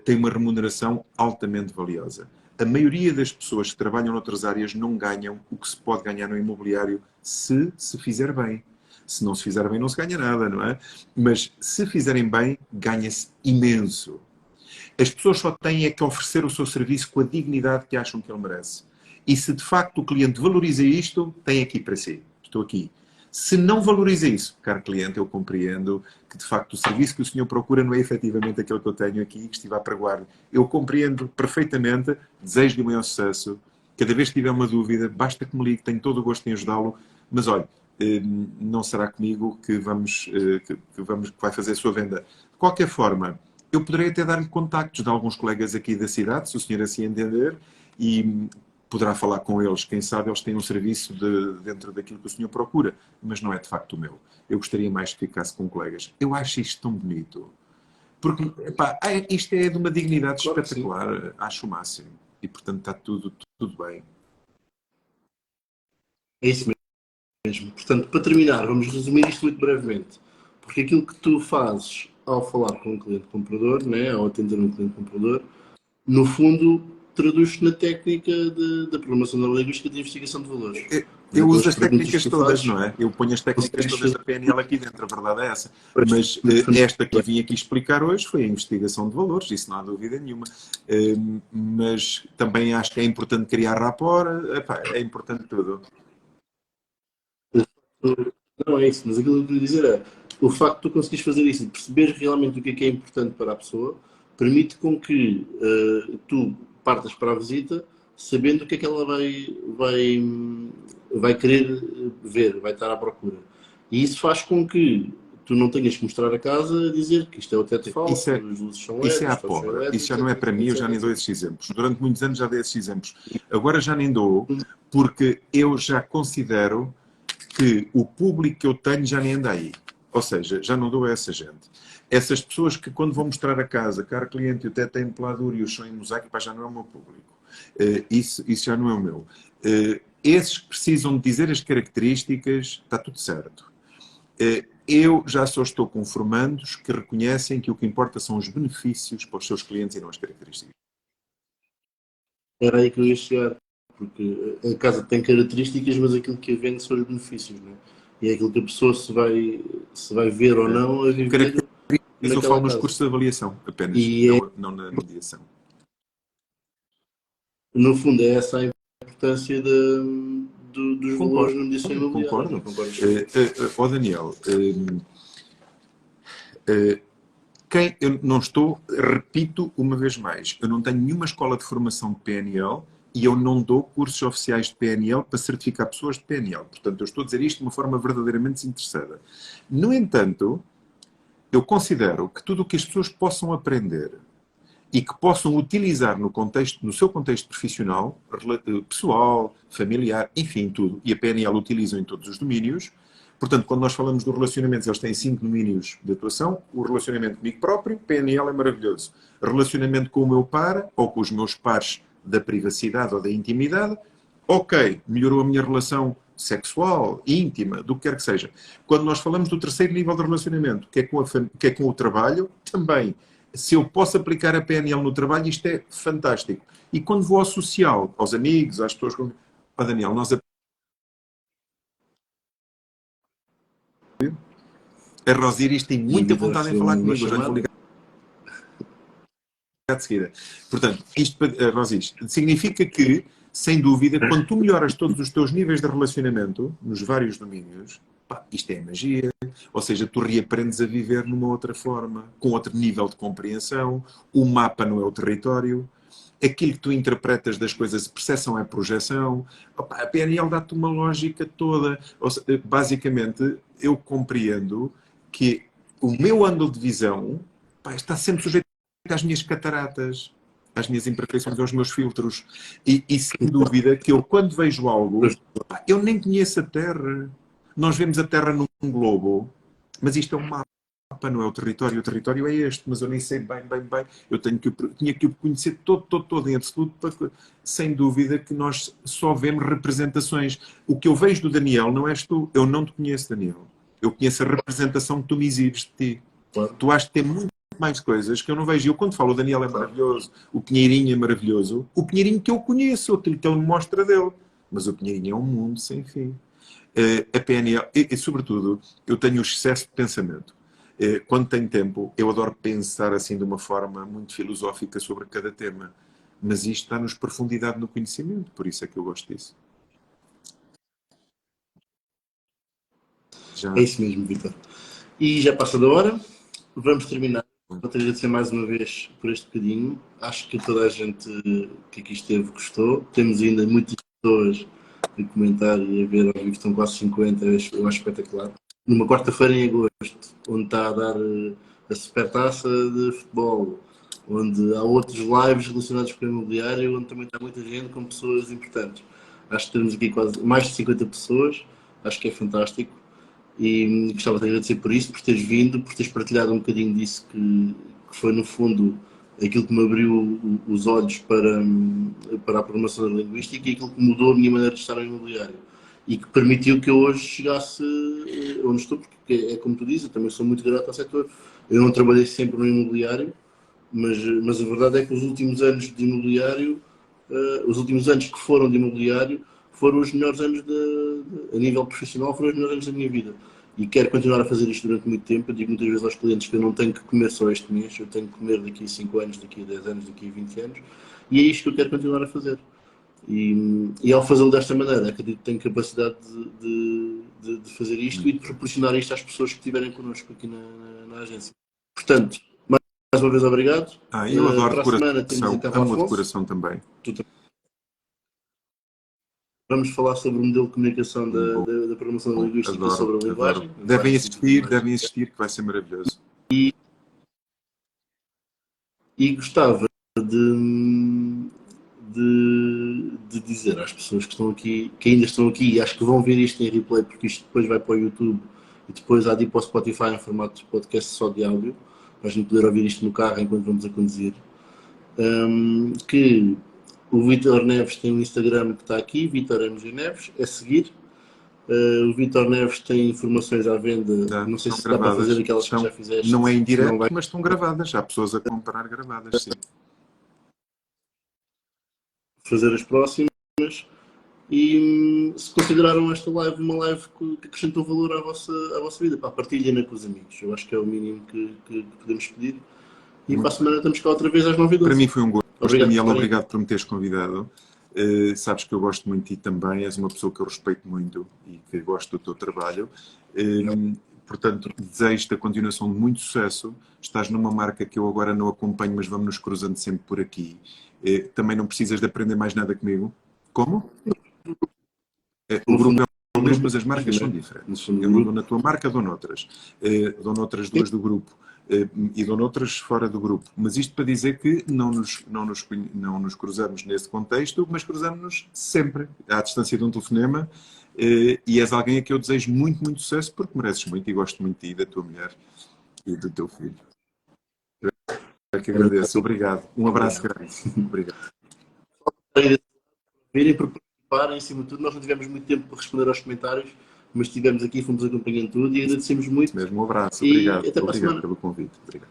Tem uma remuneração altamente valiosa. A maioria das pessoas que trabalham noutras áreas não ganham o que se pode ganhar no imobiliário se fizer bem. Se não se fizer bem, não se ganha nada, não é? Mas se fizerem bem, ganha-se imenso. As pessoas só têm é que oferecer o seu serviço com a dignidade que acham que ele merece. E se de facto o cliente valoriza isto, tem aqui para si. Estou aqui. Se não valoriza isso, caro cliente, eu compreendo que de facto o serviço que o senhor procura não é efetivamente aquele que eu tenho aqui, que estive a pregoar. Eu compreendo perfeitamente, desejo-lhe o maior sucesso. Cada vez que tiver uma dúvida, basta que me ligue, tenho todo o gosto em ajudá-lo. Mas olha, não será comigo que vai fazer a sua venda. De qualquer forma, eu poderei até dar-lhe contactos de alguns colegas aqui da cidade, se o senhor assim entender, e poderá falar com eles. Quem sabe eles têm um serviço dentro daquilo que o senhor procura, mas não é de facto o meu. Eu gostaria mais que ficasse com colegas. Eu acho isto tão bonito. Porque, epá, isto é de uma dignidade Claro espetacular. Acho o máximo. E, portanto, está tudo bem. É isso mesmo. Portanto, para terminar, vamos resumir isto muito brevemente. Porque aquilo que tu fazes ao falar com um cliente comprador, né, ao atender um cliente comprador, no fundo, traduz-se na técnica da programação neurolinguística de investigação de valores. Eu uso as As perguntas técnicas que tu todas, fazes, não é? Eu ponho as técnicas consegues todas da fazer. PNL aqui dentro, a verdade é essa. Pois, Mas muito esta que eu bem. vim aqui explicar hoje foi a investigação de valores, isso não há dúvida nenhuma. Mas também acho que é importante criar rapport, epá, é importante tudo. Não é isso, mas aquilo que eu queria dizer é o facto de tu conseguires fazer isso e perceberes realmente o que é importante para a pessoa, permite com que tu partas para a visita sabendo o que é que ela vai querer ver, vai estar à procura. E isso faz com que tu não tenhas que mostrar a casa a dizer que isto é o teto Isso falso, é, as luzes são isso é LEDs, à os tetos são pobre. Isso já elétricos, não é para mim, eu já etc, nem dou etc. esses exemplos. Durante muitos anos já dei esses exemplos. Agora já nem dou, porque eu já considero que o público que eu tenho já nem anda aí. Ou seja, já não dou a essa gente. Essas pessoas que quando vão mostrar a casa, cara cliente, o teto é em peladura e o chão em mosaico, pá, já não é o meu público. Isso já não é o meu. Esses que precisam de dizer as características, está tudo certo. Eu já só estou com formandos que reconhecem que o que importa são os benefícios para os seus clientes e não as características. Era aí que eu ia chegar, porque a casa tem características, mas aquilo que a vende são os benefícios, não é? E é aquilo que a pessoa se vai ver ou não a viver Mas eu falo naquela nos casa. cursos de avaliação apenas, E não na mediação. no fundo, é essa a importância dos valores Concordo, na mediação imobiliária, não concordo. concordas? Ó Daniel, eu não estou, repito uma vez mais, eu não tenho nenhuma escola de formação de PNL e eu não dou cursos oficiais de PNL para certificar pessoas de PNL. Portanto, eu estou a dizer isto de uma forma verdadeiramente desinteressada. No entanto, eu considero que tudo o que as pessoas possam aprender e que possam utilizar no seu contexto profissional, pessoal, familiar, enfim, tudo, e a PNL utiliza em todos os domínios. Portanto, quando nós falamos de relacionamentos, eles têm 5 domínios de atuação. O relacionamento comigo próprio, PNL é maravilhoso. Relacionamento com o meu par, ou com os meus pares da privacidade ou da intimidade. Ok, melhorou a minha relação sexual, íntima, do que quer que seja. Quando nós falamos do terceiro nível de relacionamento, que é com o trabalho, também se eu posso aplicar a PNL no trabalho, isto é fantástico. E quando vou ao social, aos amigos, às pessoas com... Oh, Daniel, a Rosiris tem E a muita vida vontade em recebeu falar uma comigo, eu já lhe vou chamada. ligar de seguida. Portanto, isto, Rosiris, significa que, sem dúvida, quando tu melhoras todos os teus níveis de relacionamento, nos vários domínios, pá, isto é magia. Ou seja, tu reaprendes a viver numa outra forma, com outro nível de compreensão, o mapa não é o território, aquilo que tu interpretas das coisas, percepção é projeção. Opa, a PNL dá-te uma lógica toda. Basicamente, eu compreendo que o meu ângulo de visão, pá, está sempre sujeito às minhas cataratas, às minhas imperfeições, aos meus filtros. E sem dúvida que eu, quando vejo algo, pá, eu nem conheço a Terra. Nós vemos a Terra num globo, mas isto é um mapa, não é o território é este, mas eu nem sei bem. Eu tinha que o conhecer todo em absoluto, sem dúvida que nós só vemos representações. O que eu vejo do Daniel não és tu, eu não te conheço, Daniel. Eu conheço a representação que tu me exibes de ti. Claro, Tu achas que tem muito mais coisas que eu não vejo. E eu quando falo o Daniel é claro. maravilhoso, o Pinheirinho é maravilhoso, o Pinheirinho que eu conheço, aquilo que ele me mostra dele. Mas o Pinheirinho é um mundo sem fim. A PNL, sobretudo, eu tenho o excesso de pensamento. Quando tenho tempo, eu adoro pensar assim de uma forma muito filosófica sobre cada tema. Mas isto dá-nos profundidade no conhecimento, por isso é que eu gosto disso. Já. É isso mesmo, Vitor. E já passa da hora, vamos terminar. Vou-te agradecer mais uma vez por este bocadinho. Acho que toda a gente que aqui esteve gostou. Temos ainda muitas pessoas a comentar e a ver ao vivo, estão quase 50, eu acho espetacular. Numa quarta-feira em agosto, onde está a dar a supertaça de futebol, onde há outros lives relacionados com o imobiliário, onde também está muita gente com pessoas importantes. Acho que temos aqui quase mais de 50 pessoas, acho que é fantástico. E gostava de agradecer por isso, por teres vindo, por teres partilhado um bocadinho disso que foi no fundo aquilo que me abriu os olhos para a programação da linguística e aquilo que mudou a minha maneira de estar no imobiliário e que permitiu que eu hoje chegasse onde estou, porque é como tu dizes, eu também sou muito grato ao setor. Eu não trabalhei sempre no imobiliário, mas a verdade é que os últimos anos de imobiliário os últimos anos que foram de imobiliário foram os melhores anos a nível profissional, foram os melhores anos da minha vida. E quero continuar a fazer isto durante muito tempo. Eu digo muitas vezes aos clientes que eu não tenho que comer só este mês, eu tenho que comer daqui a 5 anos, daqui a 10 anos, daqui a 20 anos. E é isto que eu quero continuar a fazer. E ao fazê-lo desta maneira, acredito que tenho capacidade de fazer isto e de proporcionar isto às pessoas que estiverem connosco aqui na agência. Portanto, mais uma vez obrigado. Eu adoro para a semana temos decoração, então amo a Afonso. decoração também. Vamos falar sobre o modelo de comunicação da programação linguística e sobre a linguagem. Devem assistir, que vai ser maravilhoso. E gostava de dizer às pessoas que estão aqui, que ainda estão aqui e acho que vão ver isto em replay, porque isto depois vai para o YouTube e depois há de ir para o Spotify em formato de podcast só de áudio, para a gente poder ouvir isto no carro enquanto vamos a conduzir. Que o Vítor Neves tem um Instagram que está aqui, Vítor MG Neves, é seguir. O Vítor Neves tem informações à venda, não sei se dá para fazer aquelas que já fizeste. Não é em direto, mas estão gravadas, há pessoas a comprar gravadas, sim. Fazer as próximas e se consideraram esta live uma live que acrescentou valor à vossa vida, partilhem-na com os amigos. Eu acho que é o mínimo que podemos pedir. E para a semana estamos cá outra vez às 9h12. Para mim foi um gosto. Obrigado, Daniel, obrigado por me teres convidado. Sabes que eu gosto muito de ti também, és uma pessoa que eu respeito muito e que gosto do teu trabalho. Portanto, desejo-te a continuação de muito sucesso. Estás numa marca que eu agora não acompanho, mas vamos nos cruzando sempre por aqui. Também não precisas de aprender mais nada comigo. Como? O grupo é o mesmo, mas as marcas são diferentes. Eu não dou na tua marca, dou noutras. Dou noutras duas do grupo. E dou noutras fora do grupo. Mas isto para dizer que não nos cruzamos nesse contexto, mas cruzamos-nos sempre, à distância de um telefonema, e és alguém a que eu desejo muito, muito sucesso, porque mereces muito e gosto muito de ti, da tua mulher e do teu filho. É que agradeço. Obrigado. Um abraço grande. Obrigado. Virem para participar, em cima de tudo, nós não tivemos muito tempo para responder aos comentários, mas estivemos aqui, fomos acompanhando tudo e agradecemos muito. Mesmo um abraço. Obrigado. E até para a semana. Pelo convite. Obrigado.